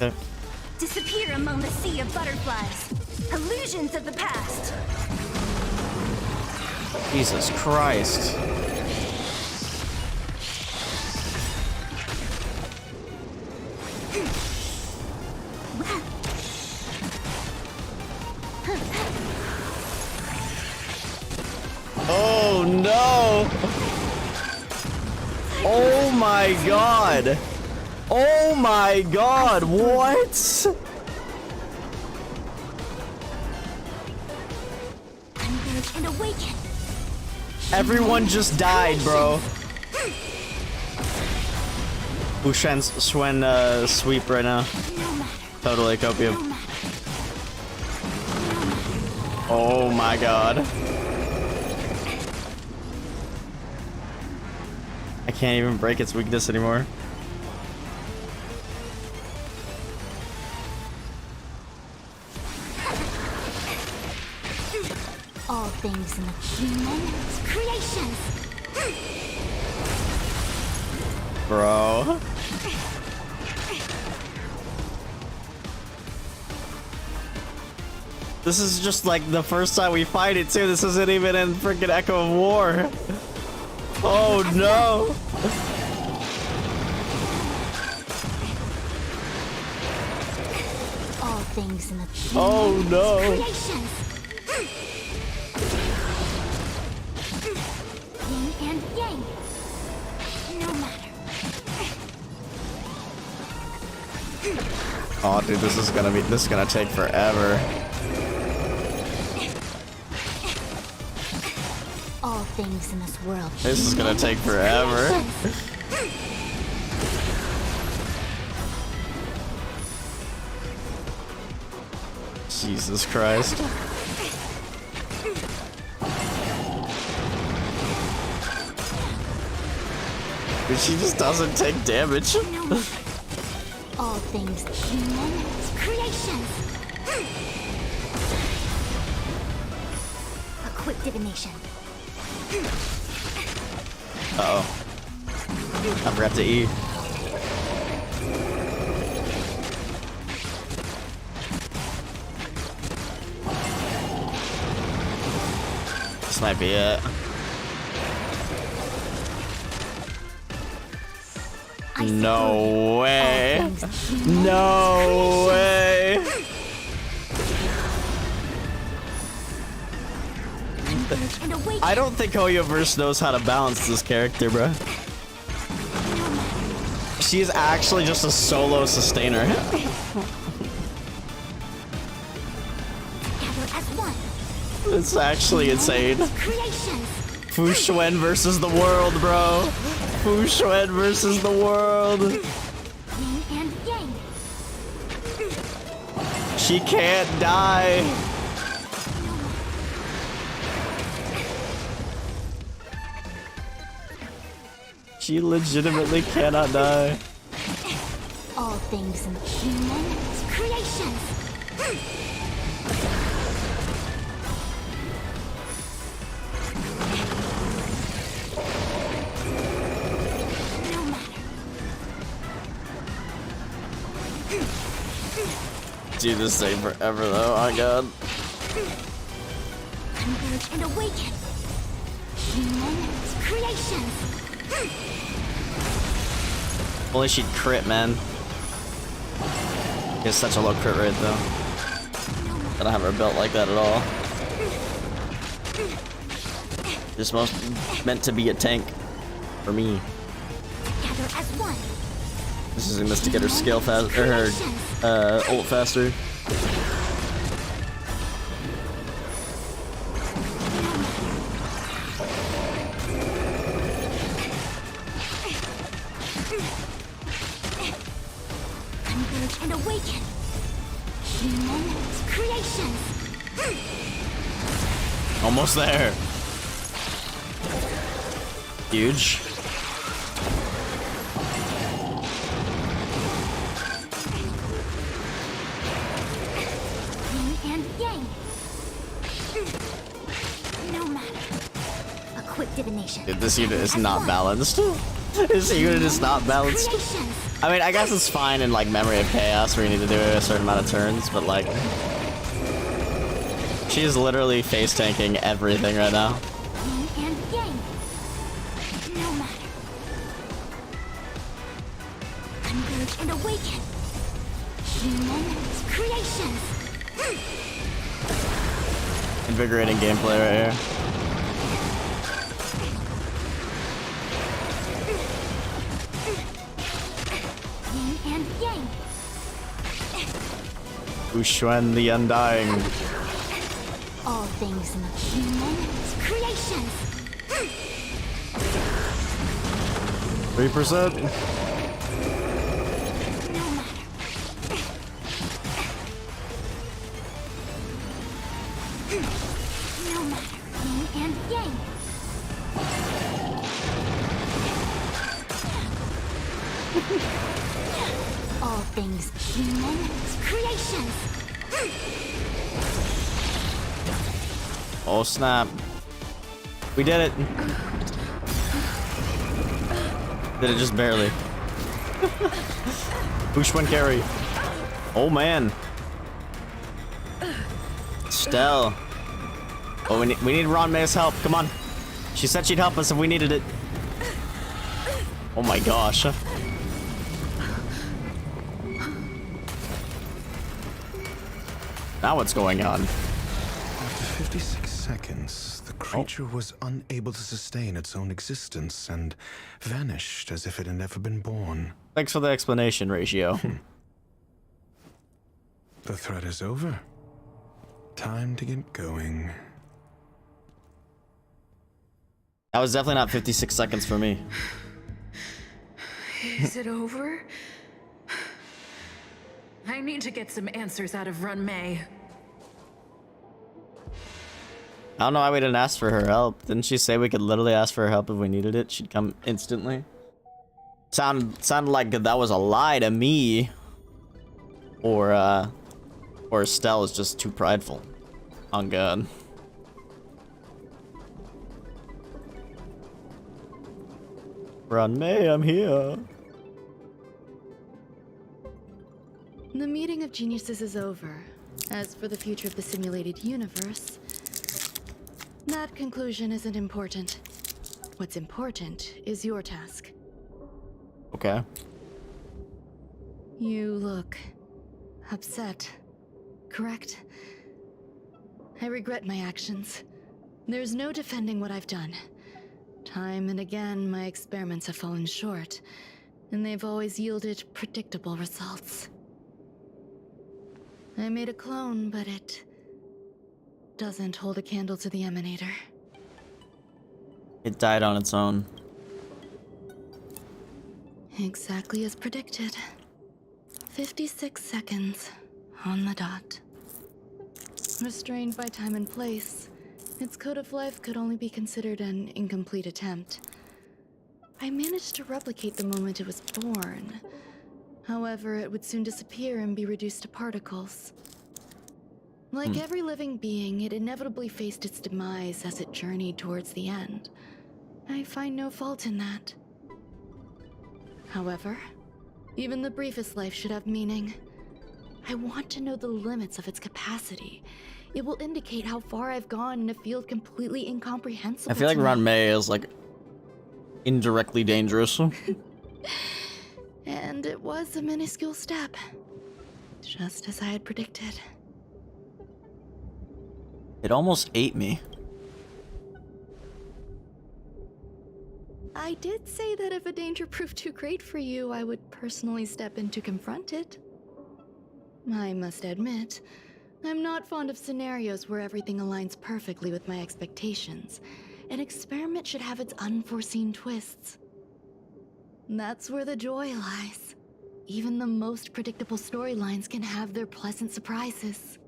Okay. Disappear among the sea of butterflies. Illusions of the past. Jesus Christ. Oh no! Oh my god! Oh my god, what? Unmerge and awaken. Everyone just died, bro. Ushen's Swen sweep right now. Totally copium. Oh my god. I can't even break its weakness anymore. All things in the human creations. Bro. This is just like the first time we fight it too. This isn't even in freaking Echo of War. Oh no. All things in the Oh no. creations. Yin and yang. No matter. Oh dude, this is gonna take forever. All things in this world. This is gonna take forever. Jesus Christ. Dude, she just doesn't take damage. All things human creations. A quick divination. Uh-oh. I forgot to E. This might be it. No way. No way. I don't think Hoyoverse knows how to balance this character, bro. She is actually just a solo sustainer. It's actually insane. Fu Xuan versus the world, bro. Fu Xuan versus the world. Yin and yang. She can't die. She legitimately cannot die. All things in human creations. No matter. Do this thing forever though, oh my god. Converge and awaken. Human creations. Only she'd crit, man. She has such a low crit rate though. I don't have her built like that at all. This most meant to be a tank for me. Gather as one. This is this to get her skill fast or her ult faster. Converge and awaken. Human creations. Almost there. Huge. Yin and yang. No matter. A quick divination. Dude, this unit is not balanced. His unit is not balanced. I mean, I guess it's fine in like Memory of Chaos where you need to do it a certain amount of turns, but like, she's literally face tanking everything right now. And yang. No matter. Converge and awaken. Human creations. Invigorating gameplay right here. Yin and yang. Ushuan the Undying. All things human creations. 3%. No matter. Yin and yang. All things human creations. Oh snap. We did it. Did it just barely. Push one carry. Oh man. Stell. Oh, we need Ron May's help. Come on. She said she'd help us if we needed it. Oh my gosh. Now what's going on? After 56 seconds, the creature was unable to sustain its own existence and vanished as if it had never been born. Thanks for the explanation, Ratio. The threat is over. Time to get going. That was definitely not 56 seconds for me. Is it over? I need to get some answers out of Run May. I don't know why we didn't ask for her help. Didn't she say we could literally ask for her help if we needed it? She'd come instantly. Sounded like that was a lie to me. Or Estelle is just too prideful. On God. Run May, I'm here. The meeting of geniuses is over. As for the future of the simulated universe, that conclusion isn't important. What's important is your task. Okay. You look upset, correct? I regret my actions. There's no defending what I've done. Time and again, my experiments have fallen short, and they've always yielded predictable results. I made a clone, but it doesn't hold a candle to the Emanator. It died on its own. Exactly as predicted. 56 seconds on the dot. Restrained by time and place, its code of life could only be considered an incomplete attempt. I managed to replicate the moment it was born. However, it would soon disappear and be reduced to particles. Like every living being, it inevitably faced its demise as it journeyed towards the end. I find no fault in that. However, even the briefest life should have meaning. I want to know the limits of its capacity. It will indicate how far I've gone in a field completely incomprehensible. I feel like Ron May is like indirectly dangerous. And it was a minuscule step, just as I had predicted. It almost ate me. I did say that if a danger proved too great for you, I would personally step in to confront it. I must admit, I'm not fond of scenarios where everything aligns perfectly with my expectations. An experiment should have its unforeseen twists. That's where the joy lies. Even the most predictable storylines can have their pleasant surprises.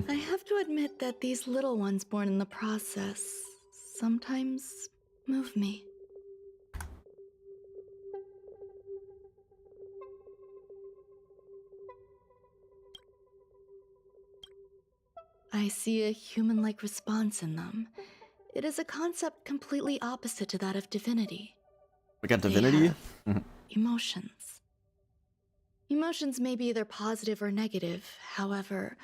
I have to admit that these little ones born in the process sometimes move me. I see a human-like response in them. it is a concept completely opposite to that of divinity. We got They divinity? have emotions. Emotions may be either positive or negative, however,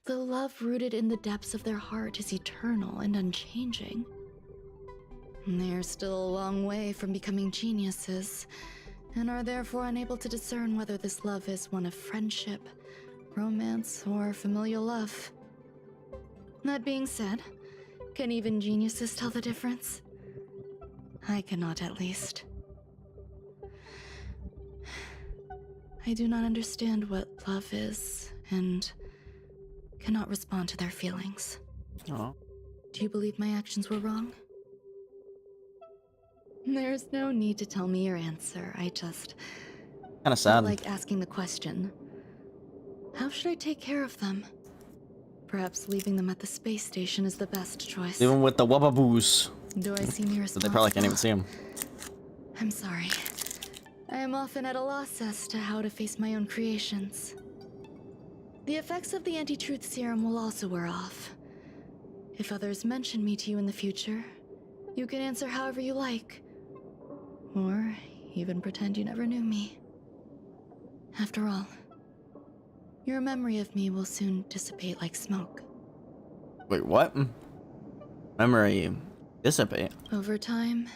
the love rooted in the depths of their heart is eternal and unchanging. They are still a long way from becoming geniuses, and are therefore unable to discern whether this love is one of friendship, romance, or familial love. That being said, can even geniuses tell the difference? I cannot, at least. I do not understand what love is, and cannot respond to their feelings. Oh. Do you believe my actions were wrong? There's no need to tell me your answer. I just Kind of sad. like asking the question. How should I take care of them? Perhaps leaving them at the space station is the best choice. Even with the wubbaboos. Do I seem irresponsible? But they probably can't even see him. I'm sorry. I am often at a loss as to how to face my own creations. The effects of the anti-truth serum will also wear off. If others mention me to you in the future, you can answer however you like. Or even pretend you never knew me. After all, your memory of me will soon dissipate like smoke. Wait, what? Memory dissipate? Over time,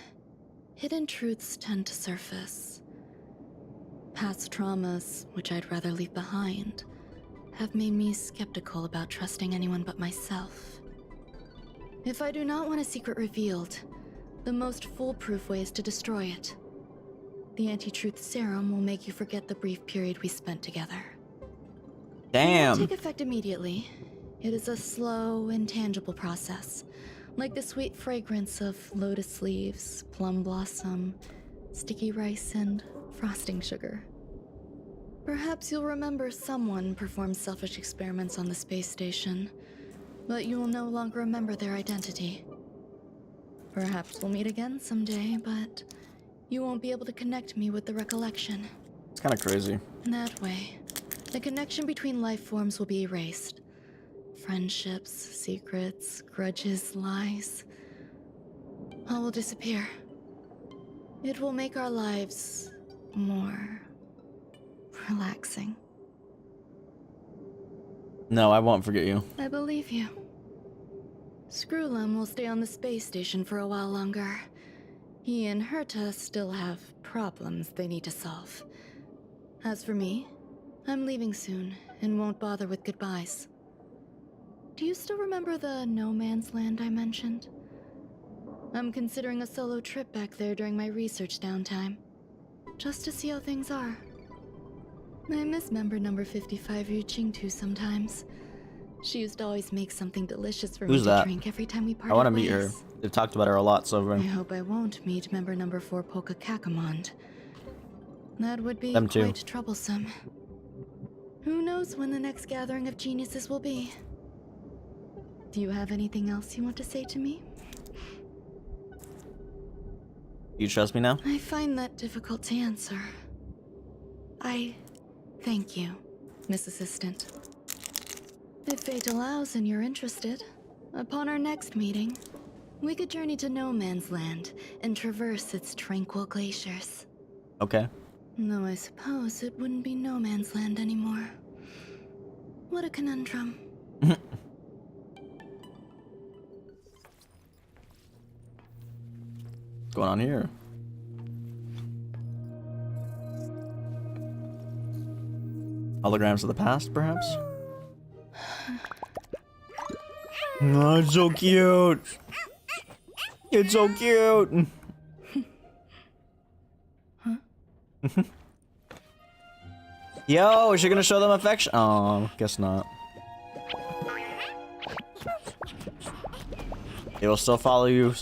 hidden truths tend to surface. Past traumas, which I'd rather leave behind, have made me skeptical about trusting anyone but myself. If I do not want a secret revealed, the most foolproof way is to destroy it. The anti-truth serum will make you forget the brief period we spent together. It won't take effect immediately. It is a slow, intangible process, like the sweet fragrance of lotus leaves, plum blossom, sticky rice, and frosting sugar. Perhaps you'll remember someone performed selfish experiments on the space station, but you will no longer remember their identity. Perhaps we'll meet again someday, but you won't be able to connect me with the recollection. It's kind of crazy. That way, the connection between life forms will be erased. Friendships, secrets, grudges, lies, all will disappear. It will make our lives more relaxing. No, I won't forget you. I believe you. Screwlum will stay on the space station for a while longer. He and Herta still have problems they need to solve. As for me, I'm leaving soon and won't bother with goodbyes. Do you still remember the no man's land I mentioned? I'm considering a solo trip back there during my research downtime, just to see how things are. I miss member number 55 Yu Qingtu sometimes. She used to always make something delicious for me to drink every time we parted I want to ways. meet her. They've talked about her a lot, so I hope I won't meet member number 4 Polka Kakamond. That would be Them too. quite troublesome. Who knows when the next gathering of geniuses will be? Do you have anything else you want to say to me? You trust me now? I find that difficult to answer. I thank you, Miss Assistant. If fate allows and you're interested, upon our next meeting, we could journey to No Man's Land and traverse its tranquil glaciers. Okay. Though I suppose it wouldn't be No Man's Land anymore. What a conundrum. What's going on here? Holograms of the past, perhaps? Oh, it's so cute. It's so cute. Yo, is she gonna show them affection? Oh, guess not. They will still follow you,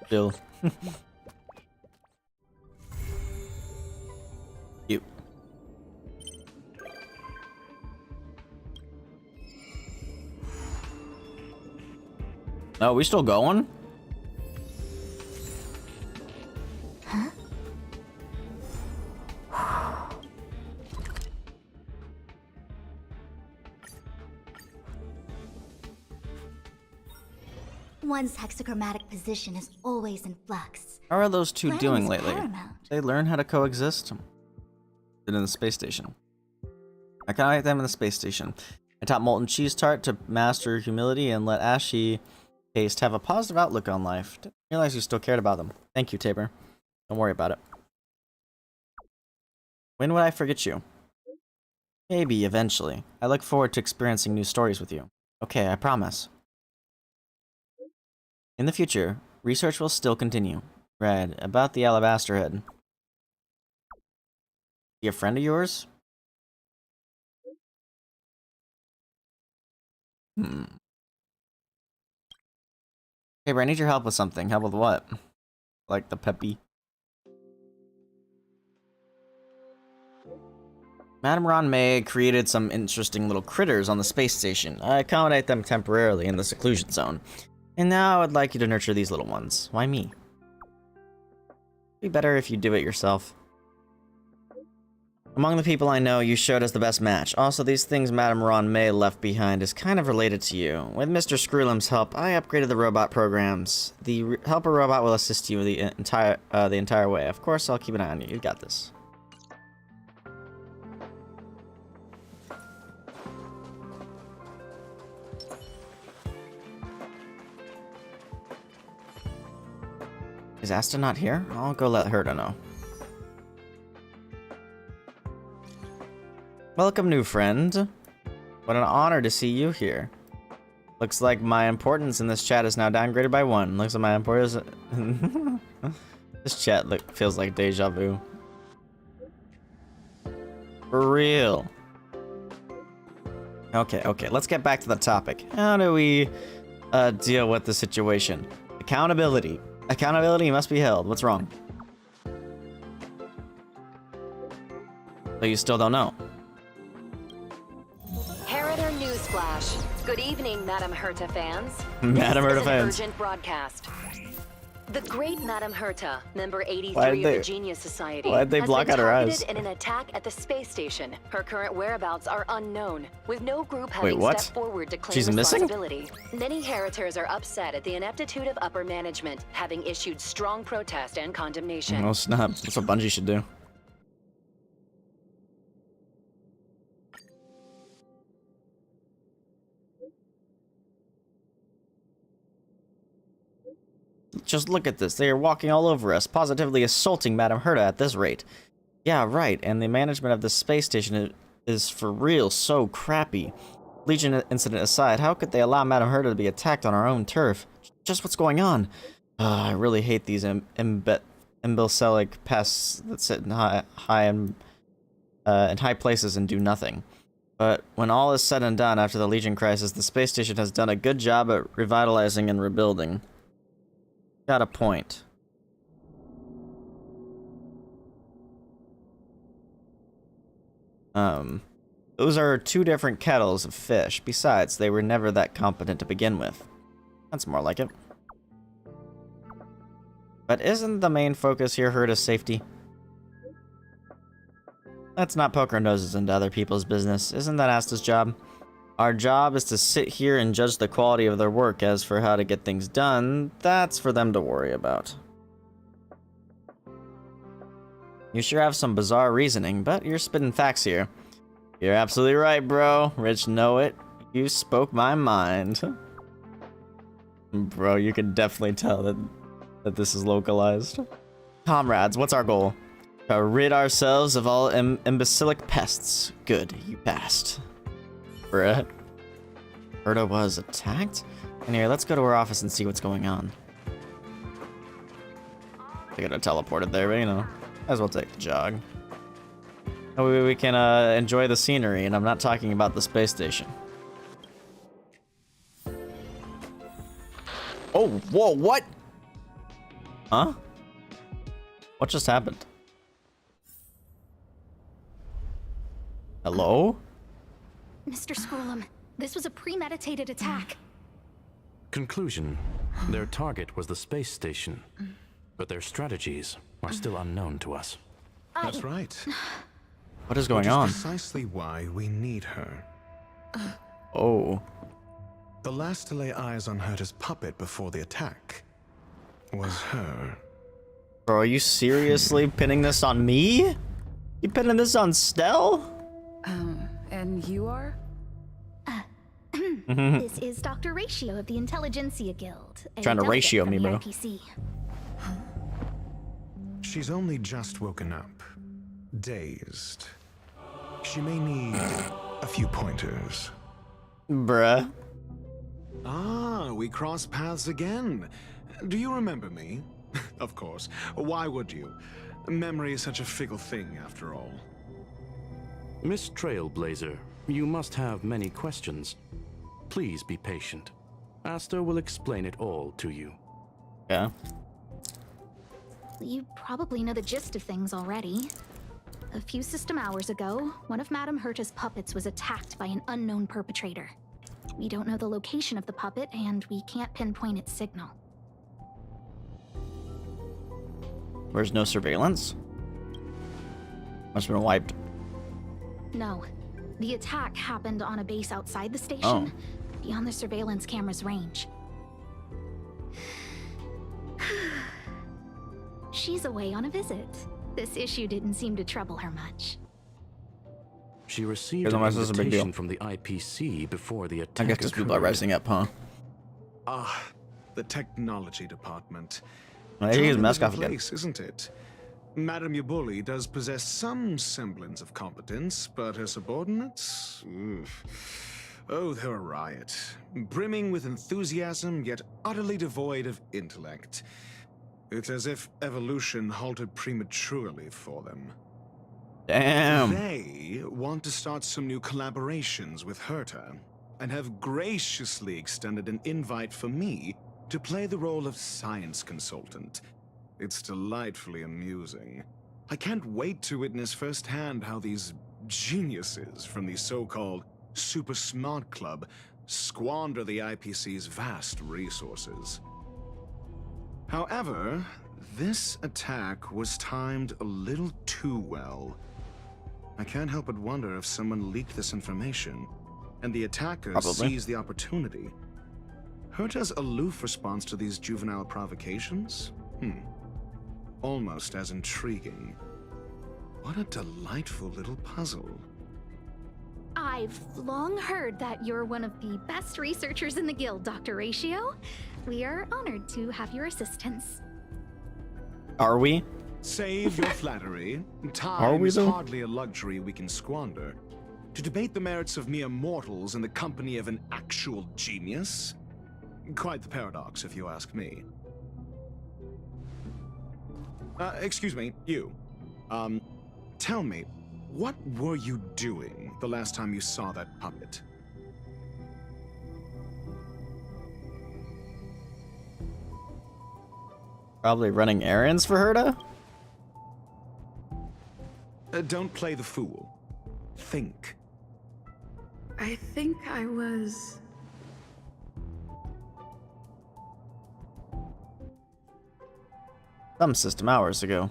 still. Cute. No, we still going? Huh? One's hexachromatic position is always in flux. How are those two Planning doing is lately? paramount. They learn how to coexist? In the space station. I connect them in the space station. I taught Molten Cheese Tart to master humility and let Ashy Taste have a positive outlook on life. Didn't realize you still cared about them. Thank you, Tabor. Don't worry about it. When would I forget you? Maybe, eventually. I look forward to experiencing new stories with you. Okay, I promise. In the future, research will still continue. Red, about the Alabaster Head. He a friend of yours? Tabor, I need your help with something. Help with what? Like the peppy? Madame Ron May created some interesting little critters on the space station. I accommodate them temporarily in the seclusion zone. And now I would like you to nurture these little ones. Why me? It'd be better if you do it yourself. Among the people I know, you showed us the best match. Also, these things Madame Ron May left behind is kind of related to you. With Mr. Screwlim's help, I upgraded the robot programs. The helper robot will assist you the entire way. Of course, I'll keep an eye on you. You got this. Is Asta not here? I'll go let her know. Welcome, new friend. What an honor to see you here. Looks like my importance in this chat is now downgraded by 1. Looks like my importance... This chat feels like deja vu. For real. Okay, let's get back to the topic. How do we deal with the situation? Accountability. Accountability must be held. What's wrong? But you still don't know. Harrider Newsflash. Good evening, Madame Herta fans. Madame Herta This is an fans. urgent broadcast. The great Madame Herta, member 83 of the Genius Society, why'd they block out her eyes? in an attack at the space station. Her current whereabouts are unknown, with no group having what? stepped forward to claim She's missing? responsibility. Many Heritors are upset at the ineptitude of upper management, having issued strong protest and condemnation. Oh snap, that's what Bungie should do. Just look at this. They are walking all over us, positively assaulting Madame Herta at this rate. Yeah, right, and the management of this space station is for real so crappy. Legion incident aside, how could they allow Madame Herta to be attacked on our own turf? Just what's going on? I really hate these imbecilic pests that sit in high places and do nothing. But when all is said and done after the Legion crisis, the space station has done a good job at revitalizing and rebuilding. Got a point. Those are 2 different kettles of fish. Besides, they were never that competent to begin with. That's more like it. But isn't the main focus here Herta's safety? Let's not poke our noses into other people's business. Isn't that Asta's job? Our job is to sit here and judge the quality of their work. As for how to get things done, that's for them to worry about. You sure have some bizarre reasoning, but you're spitting facts here. You're absolutely right, bro. Rich know it. You spoke my mind. Bro, you can definitely tell that this is localized. Comrades, what's our goal? To rid ourselves of all imbecilic pests. Good, you passed. Bruh. Herta was attacked? Anyway, let's go to her office and see what's going on. They got teleported there, but you know, might as well take the jog. That way we can enjoy the scenery, and I'm not talking about the space station. Oh, whoa, what? Huh? What just happened? Hello? Mr. Screwlim, this was a premeditated attack. Conclusion. Their target was the space station, but their strategies are still unknown to us. That's right. What is going on? Precisely why we need her. Oh. The last to lay eyes on Herta's puppet before the attack was her. Bro, are you seriously pinning this on me? You pinning this on Stell? And you are? This is Dr. Ratio of the Intelligentsia Guild. Trying to ratio me, bro. IPC. She's only just woken up, dazed. She may need a few pointers. Bruh. Ah, we cross paths again. Do you remember me? Of course. Why would you? Memory is such a fickle thing, after all. Miss Trailblazer, you must have many questions. Please be patient. Asta will explain it all to you. Yeah. You probably know the gist of things already. A few system hours ago, one of Madame Herta's puppets was attacked by an unknown perpetrator. We don't know the location of the puppet, and we can't pinpoint its signal. There's no surveillance? Must have been wiped. No. The attack happened on a base outside the station, beyond the surveillance camera's range. She's away on a visit. This issue didn't seem to trouble her much. She received an invitation from the IPC before the attack. I guess those people are rising up, huh? Ah, the technology department. I think he's mask off again. Place, isn't it? Madame Yabuli does possess some semblance of competence, but her subordinates? Oof. Oh, they're a riot. Brimming with enthusiasm, yet utterly devoid of intellect. It's as if evolution halted prematurely for them. Damn. They want to start some new collaborations with Herta, and have graciously extended an invite for me to play the role of science consultant. It's delightfully amusing. I can't wait to witness firsthand how these geniuses from the so-called Super Smart Club squander the IPC's vast resources. However, this attack was timed a little too well. I can't help but wonder if someone leaked this information, and the attackers seized the opportunity. Herta's aloof response to these juvenile provocations? Almost as intriguing. What a delightful little puzzle. I've long heard that you're one of the best researchers in the guild, Dr. Ratio. We are honored to have your assistance. Are we? Save your flattery. Are Time we, is though? hardly a luxury we can squander. To debate the merits of mere mortals in the company of an actual genius? Quite the paradox, if you ask me. Excuse me, you. Tell me, what were you doing the last time you saw that puppet? Probably running errands for Herta? Don't play the fool. Think. I think I was... Some system hours ago.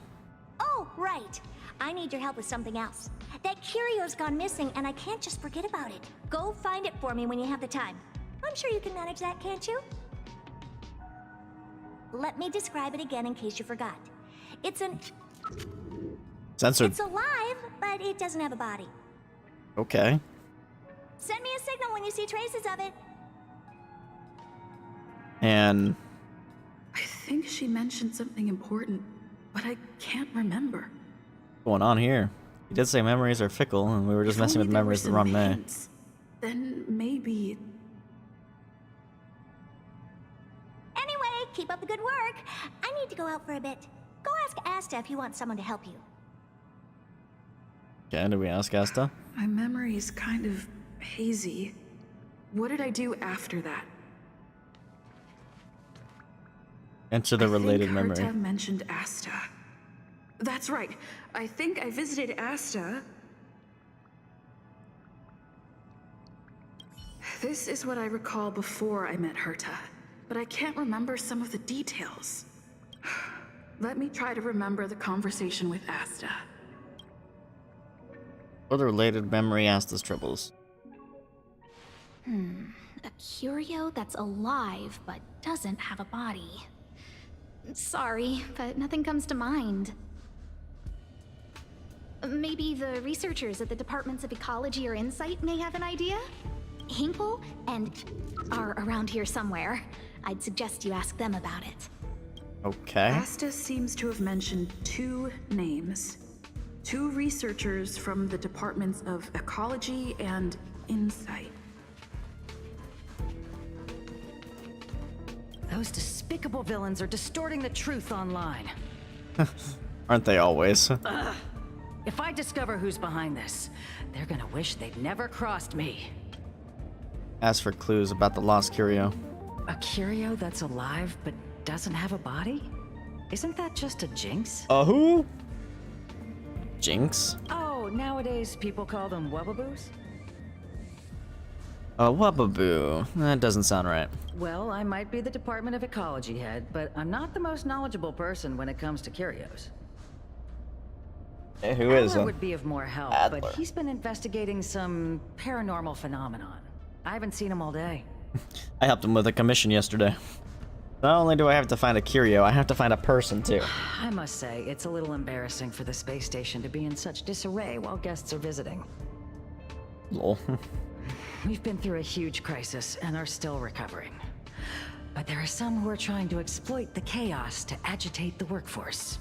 Oh, right. I need your help with something else. That curio's gone missing, and I can't just forget about it. Go find it for me when you have the time. I'm sure you can manage that, can't you? Let me describe it again in case you forgot. It's an... Censored. It's alive, but it doesn't have a body. Okay. Send me a signal when you see traces of it. And... I think she mentioned something important, but I can't remember. what's going on here? He did say memories are fickle, and we were just messing with memories the wrong way. Then maybe... Anyway, keep up the good work. I need to go out for a bit. Go ask Asta if you want someone to help you. Okay, did we ask Asta? My memory's kind of hazy. What did I do after that? Enter the related I think memory. Herta mentioned Asta. That's right. I think I visited Asta. This is what I recall before I met Herta, but I can't remember some of the details. Let me try to remember the conversation with Asta. Or the related memory Asta's troubles. a curio that's alive but doesn't have a body. Sorry, but nothing comes to mind. Maybe the researchers at the Departments of Ecology or Insight may have an idea? Hinkle and are around here somewhere. I'd suggest you ask them about it. Okay. Asta seems to have mentioned 2 names. 2 researchers from the Departments of Ecology and Insight. Those despicable villains are distorting the truth online. Aren't they always? Ugh. If I discover who's behind this, they're gonna wish they'd never crossed me. Ask for clues about the lost curio. A curio that's alive but doesn't have a body? Isn't that just a jinx? Who? Jinx? Oh, nowadays people call them wubbaboos? A wubbaboo. That doesn't sound right. Well, I might be the Department of Ecology head, but I'm not the most knowledgeable person when it comes to curios. Hey, who is Adler it? would be of more help, Adler. but he's been investigating some paranormal phenomenon. I haven't seen him all day. I helped him with a commission yesterday. Not only do I have to find a curio, I have to find a person too. I must say, it's a little embarrassing for the space station to be in such disarray while guests are visiting. Lol. We've been through a huge crisis and are still recovering. But there are some who are trying to exploit the chaos to agitate the workforce.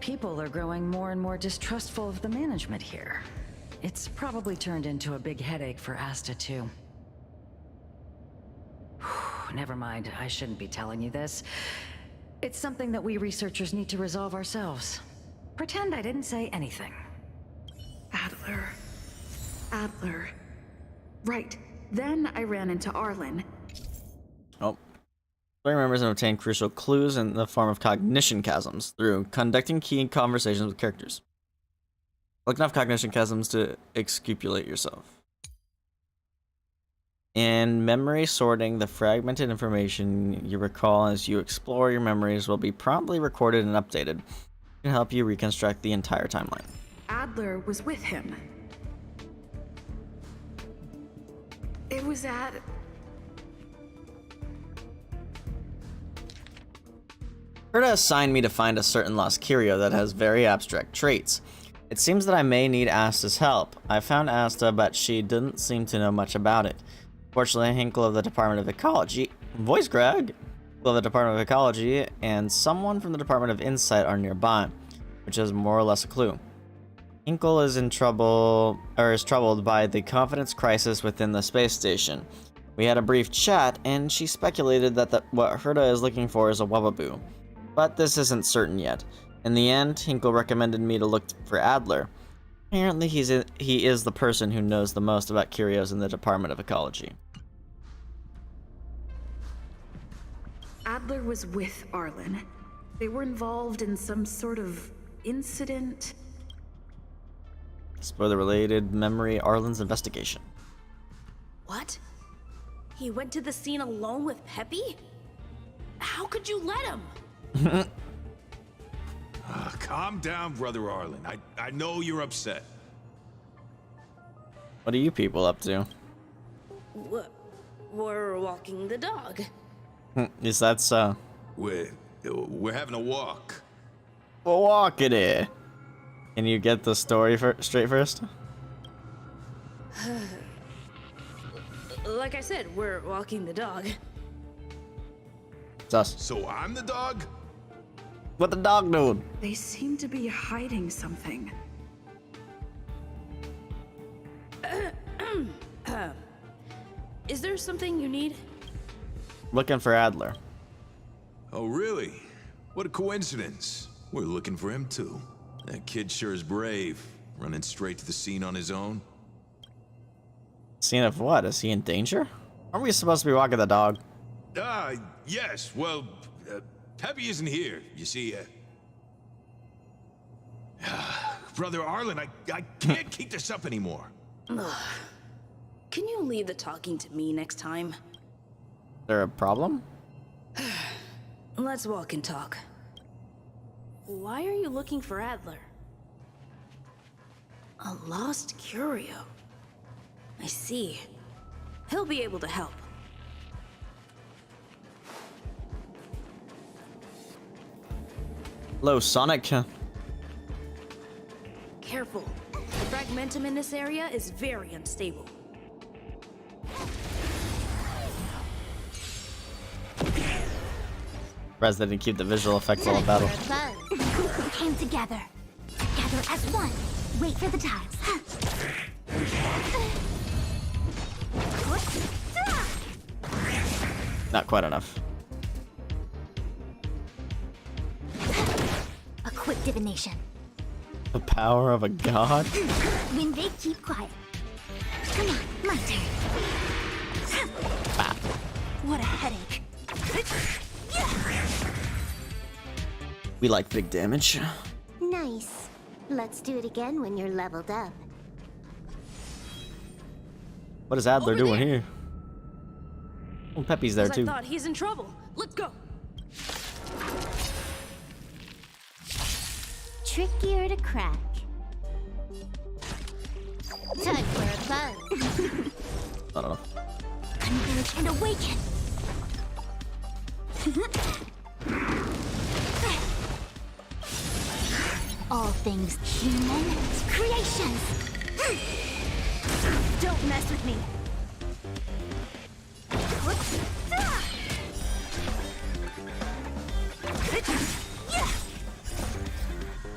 People are growing more and more distrustful of the management here. It's probably turned into a big headache for Asta too. Never mind, I shouldn't be telling you this. It's something that we researchers need to resolve ourselves. Pretend I didn't say anything. Adler. Right. Then I ran into Arlen. Oh. Story members have obtained crucial clues in the form of cognition chasms through conducting key conversations with characters. Look enough cognition chasms to exculpate yourself. In memory sorting, the fragmented information you recall as you explore your memories will be promptly recorded and updated. It can help you reconstruct the entire timeline. Adler was with him. It was at... Herta assigned me to find a certain lost curio that has very abstract traits. It seems that I may need Asta's help. I found Asta, but she didn't seem to know much about it. Fortunately, Hinkle of the Department of Ecology, voice Greg, of the Department of Ecology, and someone from the Department of Insight are nearby, which is more or less a clue. Hinkle is troubled by the confidence crisis within the space station. We had a brief chat, and she speculated that what Herta is looking for is a wubbaboo. But this isn't certain yet. In the end, Hinkle recommended me to look for Adler. Apparently, he is the person who knows the most about curios in the Department of Ecology. Adler was with Arlen. They were involved in some sort of incident. Explore the related memory Arlen's investigation. What? He went to the scene alone with Peppy? How could you let him? Calm down, Brother Arlen. I know you're upset. What are you people up to? We're walking the dog. Is that so? We're having a walk. We'll walk it here. Can you get the story straight first? Like I said, we're walking the dog. It's us. So I'm the dog? What the dog doing? They seem to be hiding something. Is there something you need? Looking for Adler. Oh, really? What a coincidence. We're looking for him, too. That kid sure is brave, running straight to the scene on his own. Scene of what? Is he in danger? Aren't we supposed to be walking the dog? Yes. Well, Peppy isn't here, you see. Brother Arlen, I can't keep this up anymore. Can you leave the talking to me next time? Is there a problem? Let's walk and talk. Why are you looking for Adler? A lost curio. I see. He'll be able to help. Hello, Sonic. Careful. The fragmentum in this area is very unstable. Surprised they didn't keep the visual effects all battle. We came together. Together as one. Wait for the tiles. Not quite enough. A quick divination. The power of a god? When they keep quiet. Come on, my turn. Ah. What a headache. We like big damage. Nice. Let's do it again when you're leveled up. What is Adler doing here? Oh, Peppy's there 'Cause too. I thought he's in trouble. Let's go. Trickier to crack. Time for a buzz. I don't know. Converge and awaken. All things human creations. Don't mess with me.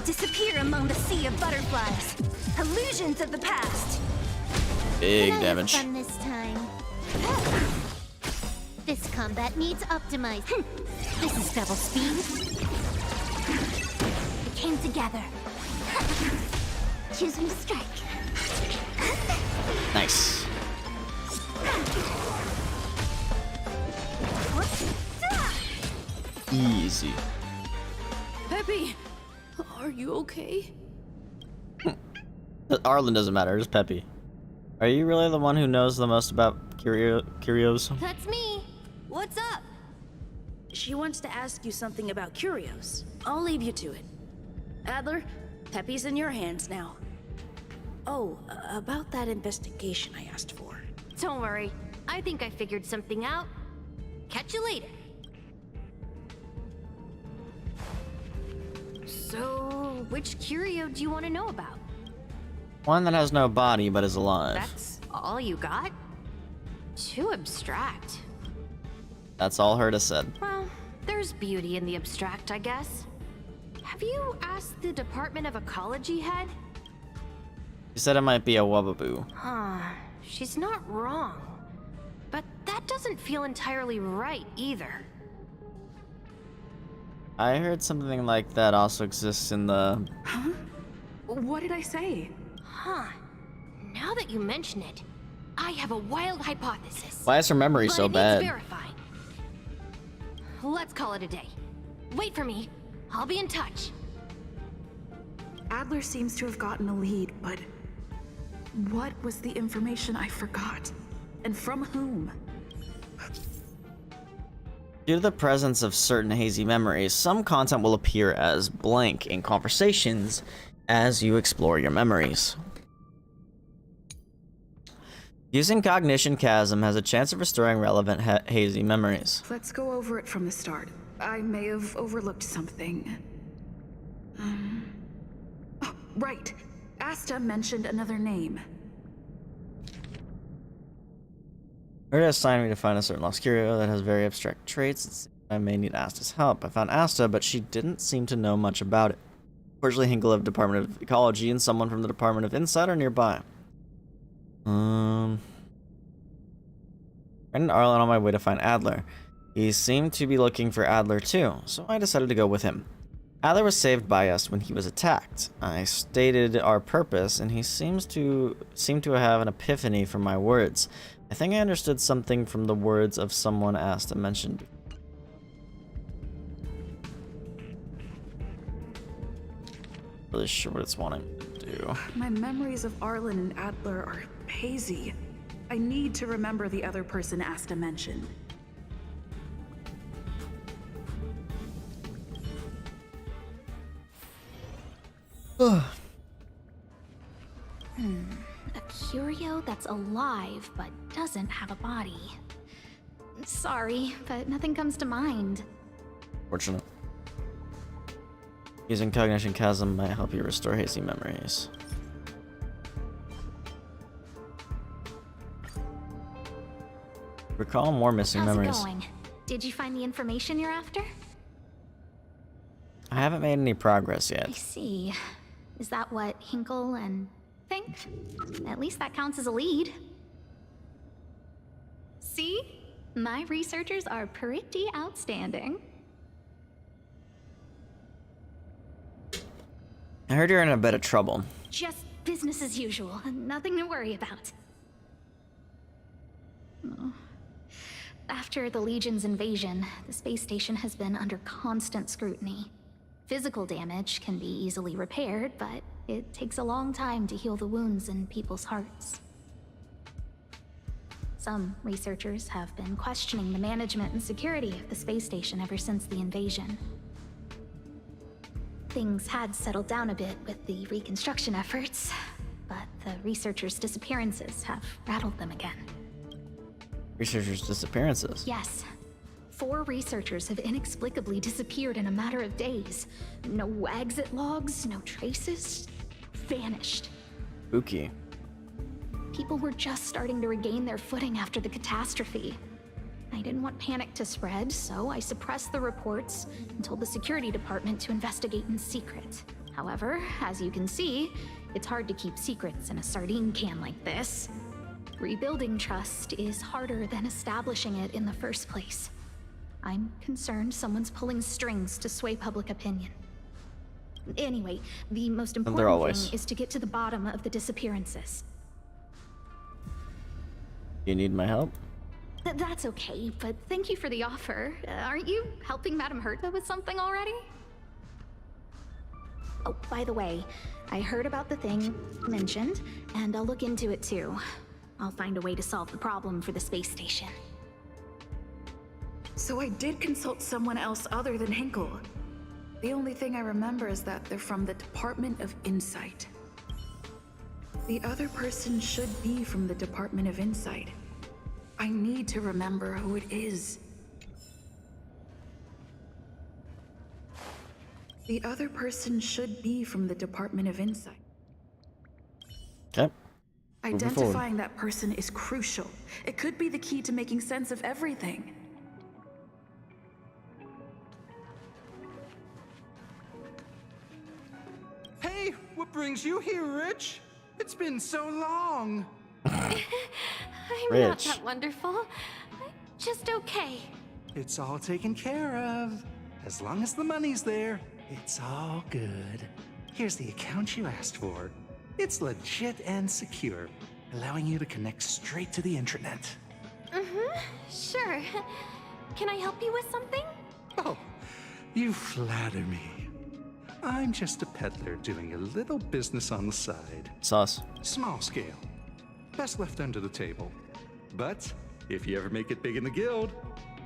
Disappear among the sea of butterflies. Illusions of the past. Big But I damage. have fun this time. This combat needs optimized. This is double speed. We came together. Choose me strike. Nice. Easy. Peppy, are you okay? Arlen doesn't matter, just Peppy. Are you really the one who knows the most about curios? That's me. What's up? She wants to ask you something about curios. I'll leave you to it. Adler, Peppy's in your hands now. Oh, about that investigation I asked for. Don't worry. I think I figured something out. Catch you later. So, which curio do you want to know about? One that has no body but is alive. That's all you got? Too abstract. That's all Herta said. Well, there's beauty in the abstract, I guess. Have you asked the Department of Ecology head? She said it might be a Wubbaboo. Huh. She's not wrong. But that doesn't feel entirely right either. I heard something like that also exists in the... Huh? What did I say? Huh. Now that you mention it, I have a wild hypothesis. Why is her memory so But it needs bad? verifying. Let's call it a day. Wait for me. I'll be in touch. Adler seems to have gotten a lead, but what was the information I forgot? And from whom? Due to the presence of certain hazy memories, some content will appear as blank in conversations as you explore your memories. Using Cognition Chasm has a chance of restoring relevant hazy memories. Let's go over it from the start. I may have overlooked something. Oh, right. Asta mentioned another name. Herta assigned me to find a certain lost curio that has very abstract traits. I may need Asta's help. I found Asta, but she didn't seem to know much about it. Fortunately, Hinkle of Department of Ecology and someone from the Department of Insight are nearby. Friend and Arlen on my way to find Adler. He seemed to be looking for Adler too, so I decided to go with him. Adler was saved by us when he was attacked. I stated our purpose, and he seemed to have an epiphany from my words. I think I understood something from the words of someone Asta mentioned. Really sure what it's wanting to do. My memories of Arlen and Adler are hazy. I need to remember the other person Asta mentioned. A curio that's alive but doesn't have a body. Sorry, but nothing comes to mind. Fortunate. Using Cognition Chasm might help you restore hazy memories. Recall more missing memories. How's it going? Did you find the information you're after? I haven't made any progress yet. I see. Is that what Hinkle and think? At least that counts as a lead. See? My researchers are pretty outstanding. I heard you're in a bit of trouble. Just business as usual. Nothing to worry about. Oh. After the Legion's invasion, the space station has been under constant scrutiny. Physical damage can be easily repaired, but it takes a long time to heal the wounds in people's hearts. Some researchers have been questioning the management and security of the space station ever since the invasion. Things had settled down a bit with the reconstruction efforts, but the researchers' disappearances have rattled them again. Researchers' disappearances? Yes. 4 researchers have inexplicably disappeared in a matter of days. No exit logs, no traces. Vanished. Spooky. People were just starting to regain their footing after the catastrophe. I didn't want panic to spread, so I suppressed the reports and told the security department to investigate in secret. However, as you can see, it's hard to keep secrets in a sardine can like this. Rebuilding trust is harder than establishing it in the first place. I'm concerned someone's pulling strings to sway public opinion. Anyway, the most important thing is to get to the bottom of the disappearances. You need my help? That's okay, but thank you for the offer. Aren't you helping Madame Herta with something already? Oh, by the way, I heard about the thing mentioned, and I'll look into it too. I'll find a way to solve the problem for the space station. So I did consult someone else other than Hinkle. The only thing I remember is that they're from the Department of Insight. The other person should be from the Department of Insight. I need to remember who it is. The other person should be from the Department of Insight. Okay. Identifying that person is crucial. It could be the key to making sense of everything. Hey, what brings you here, Rich? It's been so long. I'm not that wonderful. I'm just okay. It's all taken care of. As long as the money's there, it's all good. Here's the account you asked for. It's legit and secure, allowing you to connect straight to the intranet. Sure. Can I help you with something? Oh, you flatter me. I'm just a peddler doing a little business on the side. Sauce. Small scale. Best left under the table. But if you ever make it big in the guild,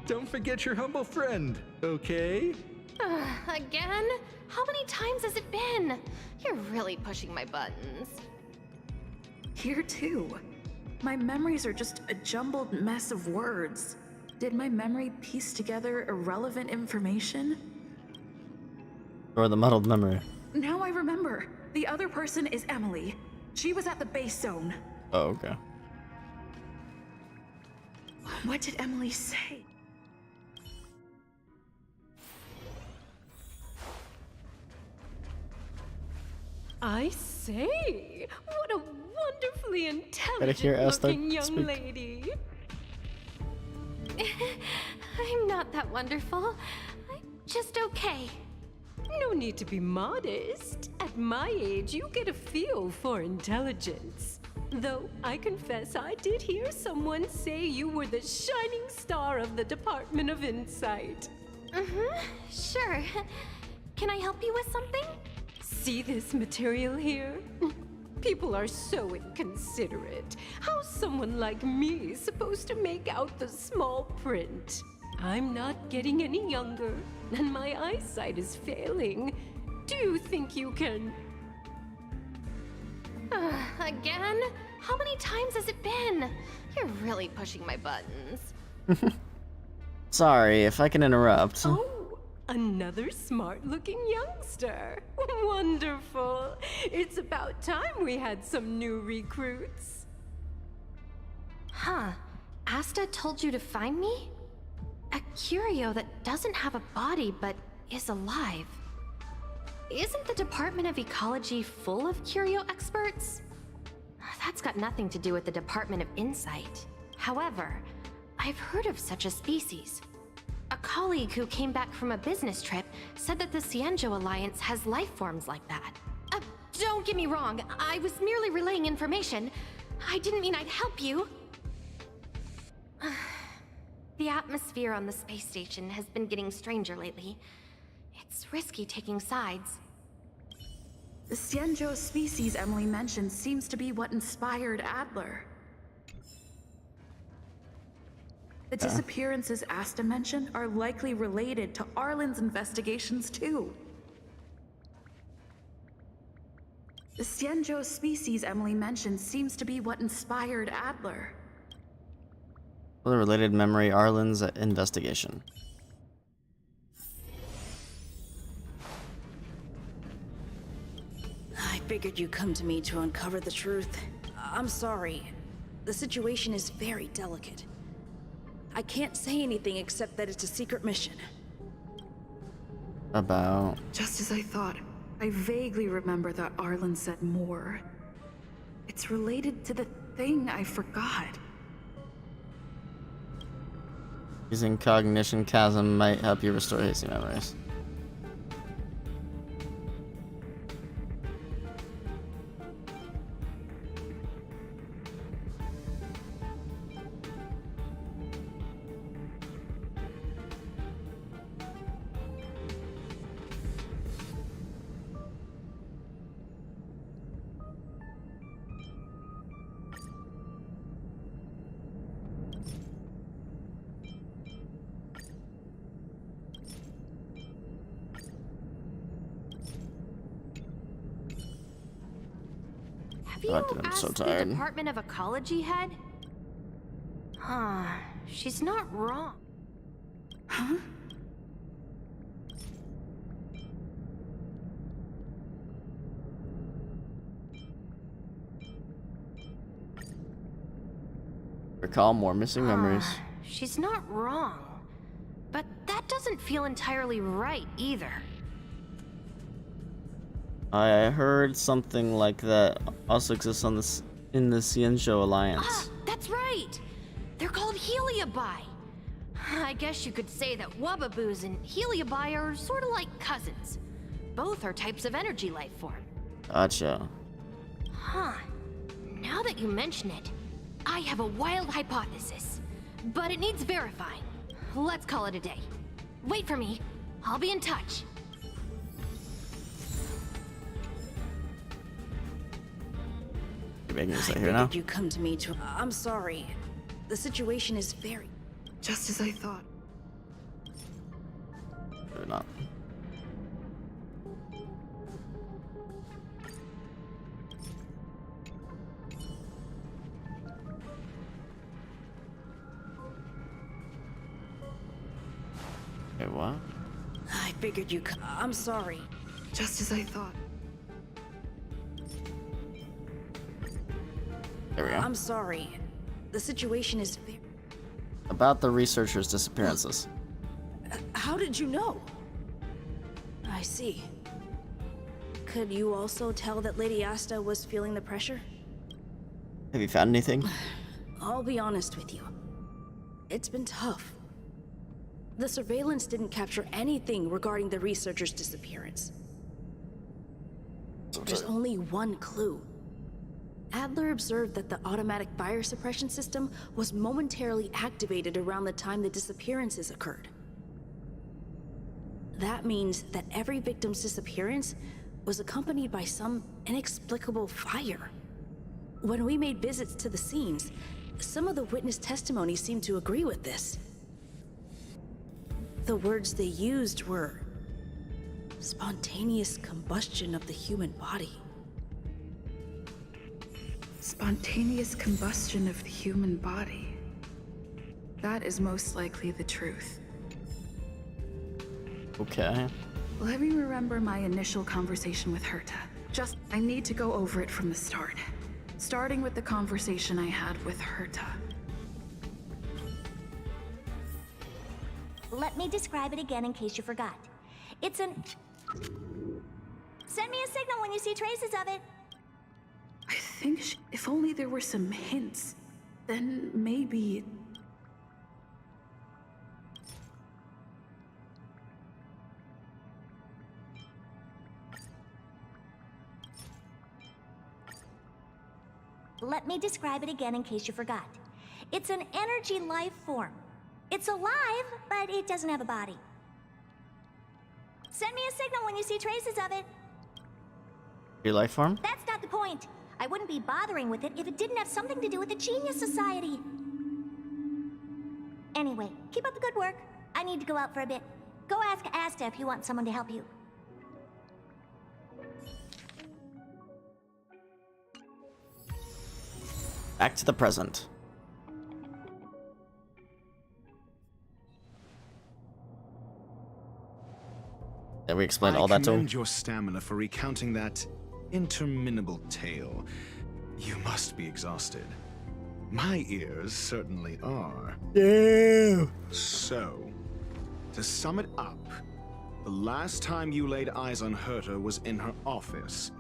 don't forget your humble friend, okay? Again? How many times has it been? You're really pushing my buttons. Here too. My memories are just a jumbled mess of words. Did my memory piece together irrelevant information? Or the muddled memory. Now I remember. The other person is Emily. She was at the base zone. Oh, okay. What did Emily say? I say, what a wonderfully hear intelligent-looking young speak. lady. I'm not that wonderful. I'm just okay. No need to be modest. At my age, you get a feel for intelligence. Though I confess I did hear someone say you were the shining star of the Department of Insight. Sure. Can I help you with something? See this material here? People are so inconsiderate. How's someone like me supposed to make out the small print? I'm not getting any younger, and my eyesight is failing. Do you think you can... Again? How many times has it been? You're really pushing my buttons. Sorry, if I can interrupt. Oh, another smart-looking youngster. Wonderful. It's about time we had some new recruits. Huh. Asta told you to find me? A curio that doesn't have a body but is alive. Isn't the Department of Ecology full of curio experts? That's got nothing to do with the Department of Insight. However, I've heard of such a species. A colleague who came back from a business trip said that the Cienjo Alliance has life forms like that. Don't get me wrong, I was merely relaying information. I didn't mean I'd help you. The atmosphere on the space station has been getting stranger lately. It's risky taking sides. The Cienjo species Emily mentioned seems to be what inspired Adler. The disappearances Asta mentioned are likely related to Arlen's investigations too. The Cienjo species Emily mentioned seems to be what inspired Adler. The related memory, Arlen's investigation. I figured you'd come to me to uncover the truth. I'm sorry. The situation is very delicate. I can't say anything except that it's a secret mission. About? Just as I thought. I vaguely remember that Arlen said more. It's related to the thing I forgot. Using cognition chasm might help you restore hazy memories. Have you asked the Department of Ecology head? Huh. She's not wrong. Huh? Recall more missing memories. She's not wrong. But that doesn't feel entirely right either. I heard something like that also exists on this in the Cienjo Alliance. That's right! They're called Heliobi. I guess you could say that Wubbaboos and Heliobi are sort of like cousins. Both are types of energy life form. Gotcha. Huh. Now that you mention it, I have a wild hypothesis. But it needs verifying. Let's call it a day. Wait for me. I'll be in touch. You're making me I stay here now? figured you'd come to me to... I'm sorry. The situation is very... Just as I thought. Or not. Okay, what? I figured you... I'm sorry. Just as I thought. There we go. I'm sorry. The situation is very... About the researchers' disappearances. How did you know? I see. Could you also tell that Lady Asta was feeling the pressure? Have you found anything? I'll be honest with you. It's been tough. The surveillance didn't capture anything regarding the researcher's disappearance. There's only one clue. Adler observed that the automatic fire suppression system was momentarily activated around the time the disappearances occurred. That means that every victim's disappearance was accompanied by some inexplicable fire. When we made visits to the scenes, some of the witness testimony seemed to agree with this. The words they used were spontaneous combustion of the human body. spontaneous combustion of the human body. That is most likely the truth. Okay. Let me remember my initial conversation with Herta. I need to go over it from the start. Starting with the conversation I had with Herta. Let me describe it again in case you forgot. It's an... Send me a signal when you see traces of it. I think if only there were some hints, then maybe... Let me describe it again in case you forgot. It's an energy life form. It's alive, but it doesn't have a body. Send me a signal when you see traces of it. Your life form? That's not the point. I wouldn't be bothering with it if it didn't have something to do with the Genius Society. Anyway, keep up the good work. I need to go out for a bit. Go ask Asta if you want someone to help you. Back to the present. Yeah, we explained all that to I him. commend your stamina for recounting that interminable tale. You must be exhausted. My ears certainly are. Yeah. So, to sum it up, the last time you laid eyes on Herta was in her office.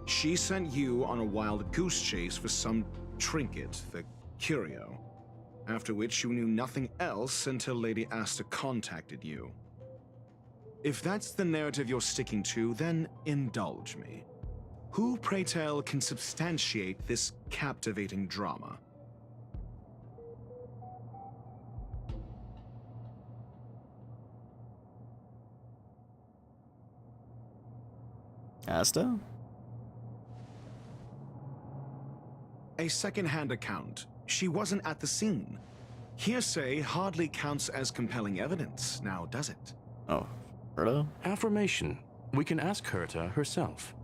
She sent you on a wild goose chase for some trinket, the curio. After which you knew nothing else until Lady Asta contacted you. If that's the narrative you're sticking to, then indulge me. Who, pray tell, can substantiate this captivating drama? Asta? A second-hand account. She wasn't at the scene. Hearsay hardly counts as compelling evidence, now does it? Oh, Herta? Affirmation. We can ask Herta herself.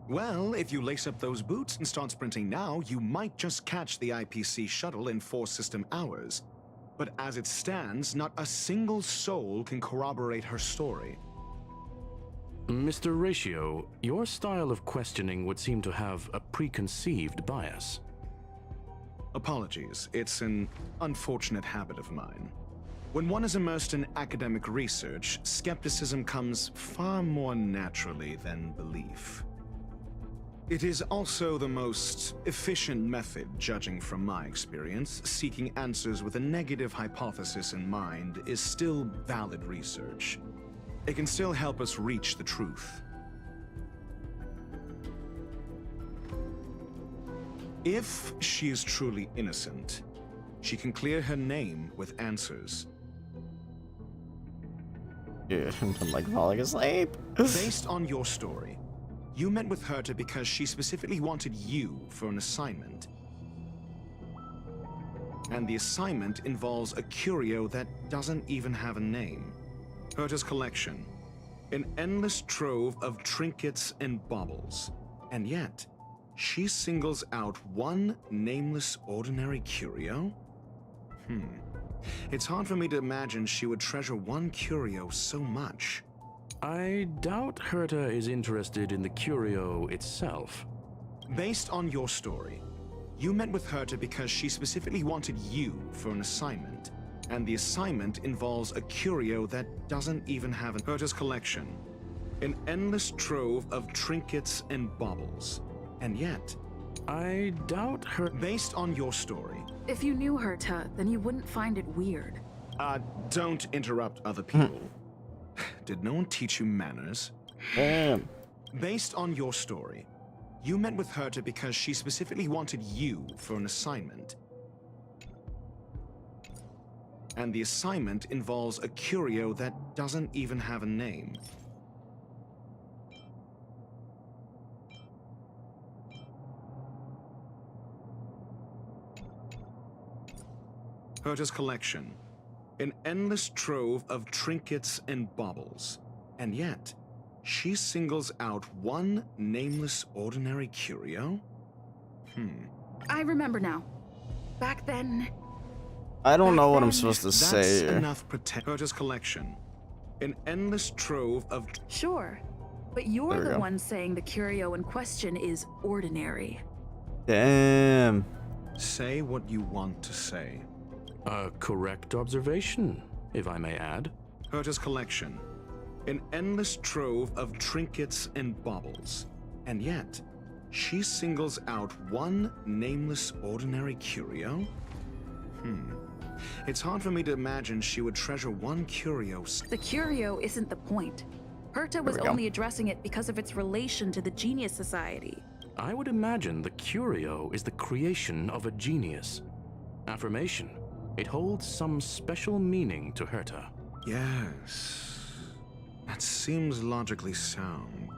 Well, if you lace up those boots and start sprinting now, you might just catch the IPC shuttle in 4 system hours. But as it stands, not a single soul can corroborate her story. Mr. Ratio, your style of questioning would seem to have a preconceived bias. Apologies, it's an unfortunate habit of mine. When one is immersed in academic research, skepticism comes far more naturally than belief. It is also the most efficient method, judging from my experience. Seeking answers with a negative hypothesis in mind is still valid research. It can still help us reach the truth. If she is truly innocent, she can clear her name with answers. Dude, I'm like falling asleep. Based on your story, you met with Herta because she specifically wanted you for an assignment. And the assignment involves a curio that doesn't even have a name. Herta's collection. An endless trove of trinkets and baubles. And yet, she singles out one nameless ordinary curio? It's hard for me to imagine she would treasure one curio so much. I doubt Herta is interested in the curio itself. Based on your story, you met with Herta because she specifically wanted you for an assignment. And the assignment involves a curio that doesn't even have Herta's collection. An endless trove of trinkets and baubles. And yet, I doubt her. Based on your story. If you knew Herta, then you wouldn't find it weird. Don't interrupt other people. Did no one teach you manners? Damn. Based on your story, you met with Herta because she specifically wanted you for an assignment. And the assignment involves a curio that doesn't even have a name. Herta's collection. An endless trove of trinkets and baubles. And yet, she singles out one nameless ordinary curio? I remember now. Back then... I don't know what I'm supposed to That's say. enough Herta's collection. An endless trove of... Sure. But you're There we the go. one saying the curio in question is ordinary. Damn. Say what you want to say. A correct observation, if I may add. Herta's collection. An endless trove of trinkets and baubles. And yet, she singles out one nameless ordinary curio? It's hard for me to imagine she would treasure one curio. The curio isn't the point. Herta was we go. only addressing it because of its relation to the Genius Society. I would imagine the curio is the creation of a genius. Affirmation. It holds some special meaning to Herta. Yes. That seems logically sound.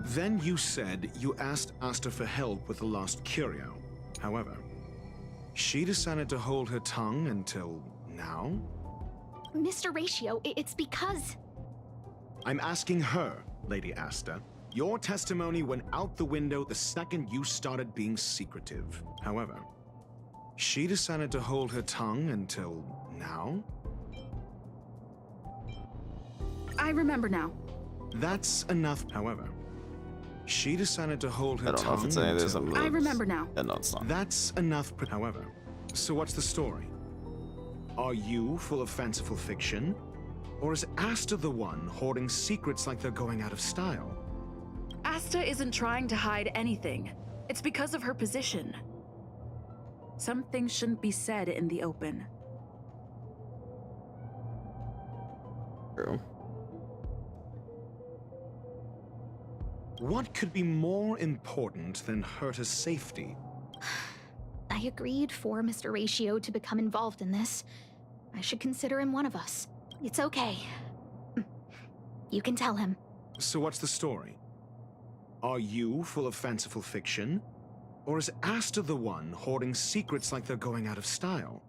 Then you said you asked Asta for help with the lost curio. However, she decided to hold her tongue until now? Mr. Ratio, it's because... I'm asking her, Lady Asta. Your testimony went out the window the second you started being secretive. However, she decided to hold her tongue until now? I remember now. That's enough. However, she decided to hold her I don't know if tongue it's any of this. until... I remember now. Yeah, no, it's not. That's enough. However, so what's the story? Are you full of fanciful fiction? Or is Asta the one hoarding secrets like they're going out of style? Asta isn't trying to hide anything. It's because of her position. Some things shouldn't be said in the open. True. What could be more important than Herta's safety? I agreed for Mr. Ratio to become involved in this. I should consider him one of us. It's okay. You can tell him. So what's the story? Are you full of fanciful fiction? Or is Asta the one hoarding secrets like they're going out of style?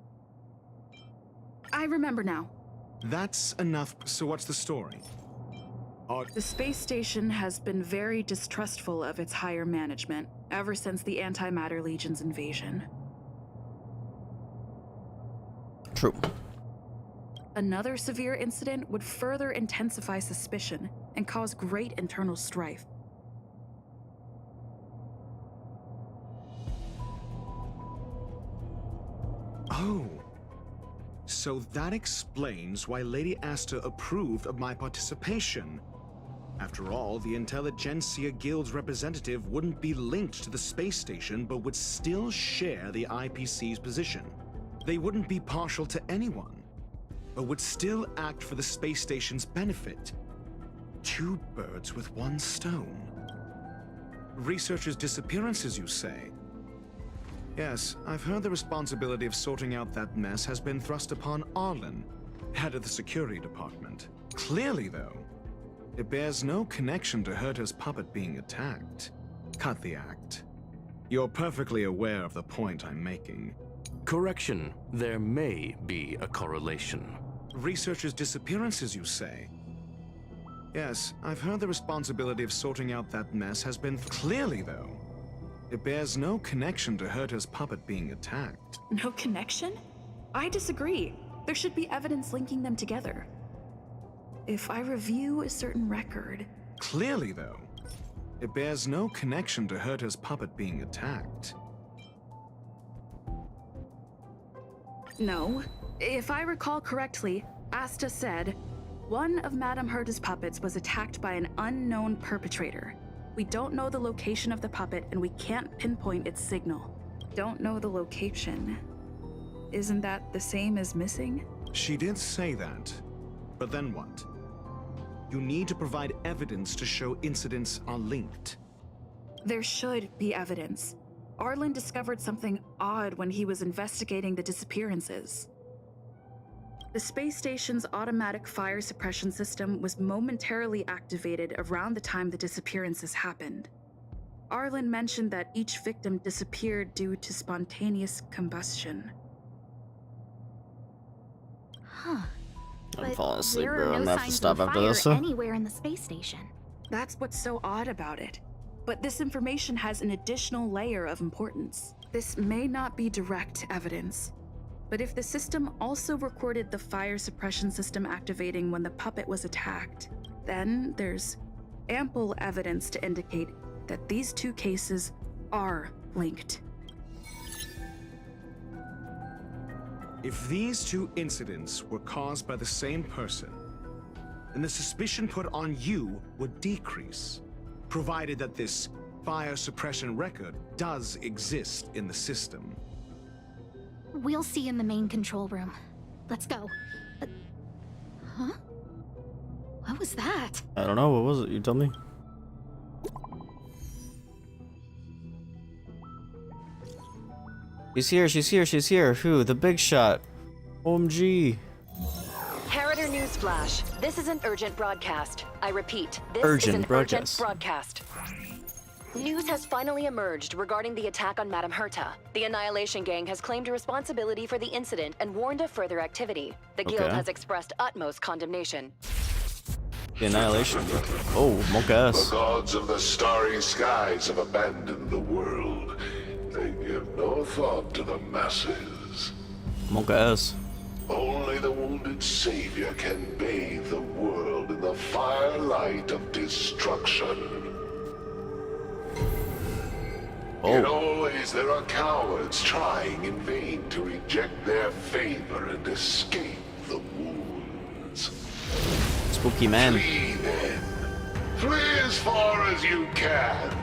I remember now. That's enough. So what's the story? The space station has been very distrustful of its higher management ever since the Antimatter Legion's invasion. True. Another severe incident would further intensify suspicion and cause great internal strife. Oh. So that explains why Lady Asta approved of my participation. After all, the Intelligentsia Guild's representative wouldn't be linked to the space station, but would still share the IPC's position. They wouldn't be partial to anyone, but would still act for the space station's benefit. Two birds with one stone. Researchers' disappearances, you say? Yes, I've heard the responsibility of sorting out that mess has been thrust upon Arlen, head of the security department. Clearly, though, it bears no connection to Herta's puppet being attacked. Cut the act. You're perfectly aware of the point I'm making. Correction. There may be a correlation. Researchers' disappearances, you say? Yes, I've heard the responsibility of sorting out that mess has been... Clearly, though, it bears no connection to Herta's puppet being attacked. No connection? I disagree. There should be evidence linking them together. If I review a certain record... Clearly, though, it bears no connection to Herta's puppet being attacked. No. If I recall correctly, Asta said, one of Madame Herta's puppets was attacked by an unknown perpetrator. We don't know the location of the puppet, and we can't pinpoint its signal. Don't know the location. Isn't that the same as missing? She did say that, but then what? You need to provide evidence to show incidents are linked. There should be evidence. Arlen discovered something odd when he was investigating the disappearances. The space station's automatic fire suppression system was momentarily activated around the time the disappearances happened. Arlen mentioned that each victim disappeared due to spontaneous combustion. Huh. I'm falling asleep, there bro. are I'm no gonna have to signs stop of after fire this. anywhere in the space station. That's what's so odd about it. But this information has an additional layer of importance. This may not be direct evidence, but if the system also recorded the fire suppression system activating when the puppet was attacked, then there's ample evidence to indicate that these two cases are linked. If these two incidents were caused by the same person, then the suspicion put on you would decrease, provided that this fire suppression record does exist in the system. We'll see in the main control room. Let's go. Huh? What was that? I don't know. What was it? You tell me. She's here. She's here. She's here. Who? The big shot. OMG. Harrider Newsflash. This is an urgent broadcast. I repeat, this Urgent is an broadcast. urgent broadcast. News has finally emerged regarding the attack on Madame Herta. The Annihilation Gang has claimed responsibility for the incident and warned of further activity. The Guild has expressed utmost condemnation. The Annihilation. Oh, Mocha-S. The gods of the starry skies have abandoned the world. They give no thought to the masses. Mocha-S. Only the wounded savior can bathe the world in the firelight of destruction. Yet always there are cowards trying in vain to reject their favor and escape the wounds. Spooky man. Flee then. Flee as far as you can.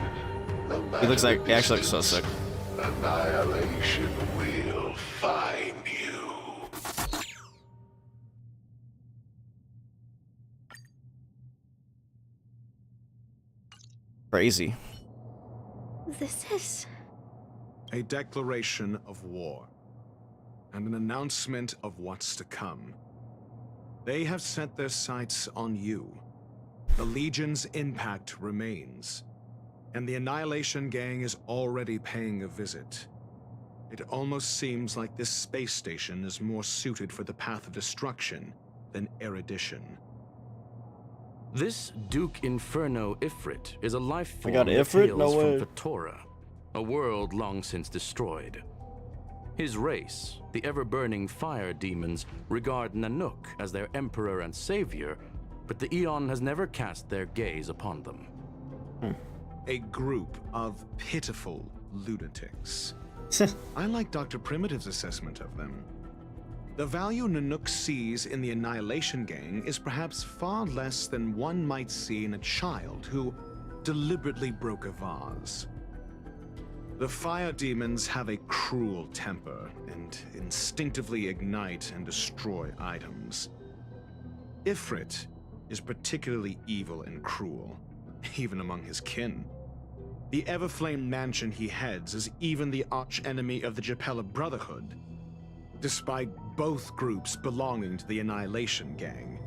No He looks like, matter he actually looks so distance, sick. Annihilation will find you. Crazy. This is... A declaration of war, and an announcement of what's to come. They have set their sights on you. The Legion's impact remains, and the Annihilation Gang is already paying a visit. It almost seems like this space station is more suited for the path of destruction than erudition. This Duke Inferno Ifrit is a life form got that Ifrit? hails No way. from Fatora, a world long since destroyed. His race, the ever-burning fire demons, regard Nanook as their emperor and savior, but the Eon has never cast their gaze upon them. A group of pitiful lunatics. I like Dr. Primitive's assessment of them. The value Nanook sees in the Annihilation Gang is perhaps far less than one might see in a child who deliberately broke a vase. The fire demons have a cruel temper and instinctively ignite and destroy items. Ifrit is particularly evil and cruel, even among his kin. The Everflame mansion he heads is even the arch-enemy of the Japella Brotherhood, despite both groups belonging to the Annihilation Gang.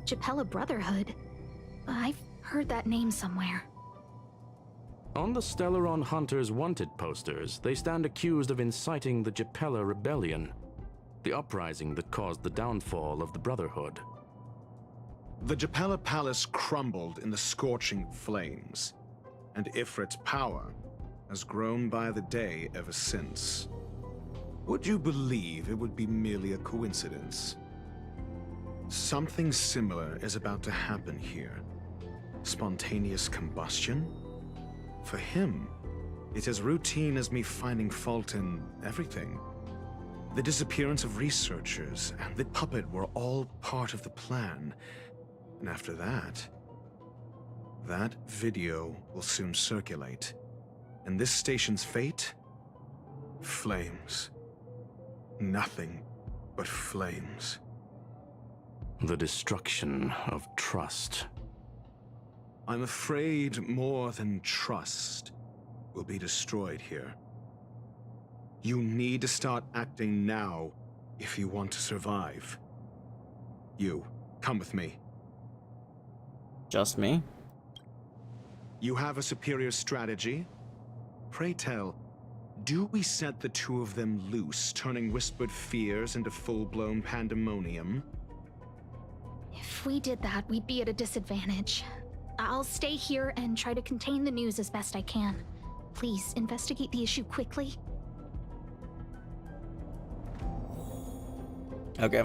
Japella Brotherhood? I've heard that name somewhere. On the Stellaron Hunters wanted posters, they stand accused of inciting the Japella Rebellion, the uprising that caused the downfall of the Brotherhood. The Japella Palace crumbled in the scorching flames, and Ifrit's power has grown by the day ever since. Would you believe it would be merely a coincidence? Something similar is about to happen here. Spontaneous combustion? For him, it's as routine as me finding fault in everything. The disappearance of researchers and the puppet were all part of the plan. And after that video will soon circulate. And this station's fate? Flames. Nothing but flames. The destruction of trust. I'm afraid more than trust will be destroyed here. You need to start acting now if you want to survive. You, come with me. Just me? You have a superior strategy? Pray tell, do we set the two of them loose, turning whispered fears into full-blown pandemonium? If we did that, we'd be at a disadvantage. I'll stay here and try to contain the news as best I can. Please, investigate the issue quickly. Okay.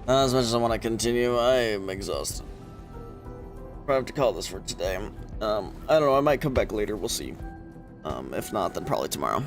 As much as I want to continue, I am exhausted. I have to call this for today. I don't know, I might come back later, we'll see. If not, then probably tomorrow.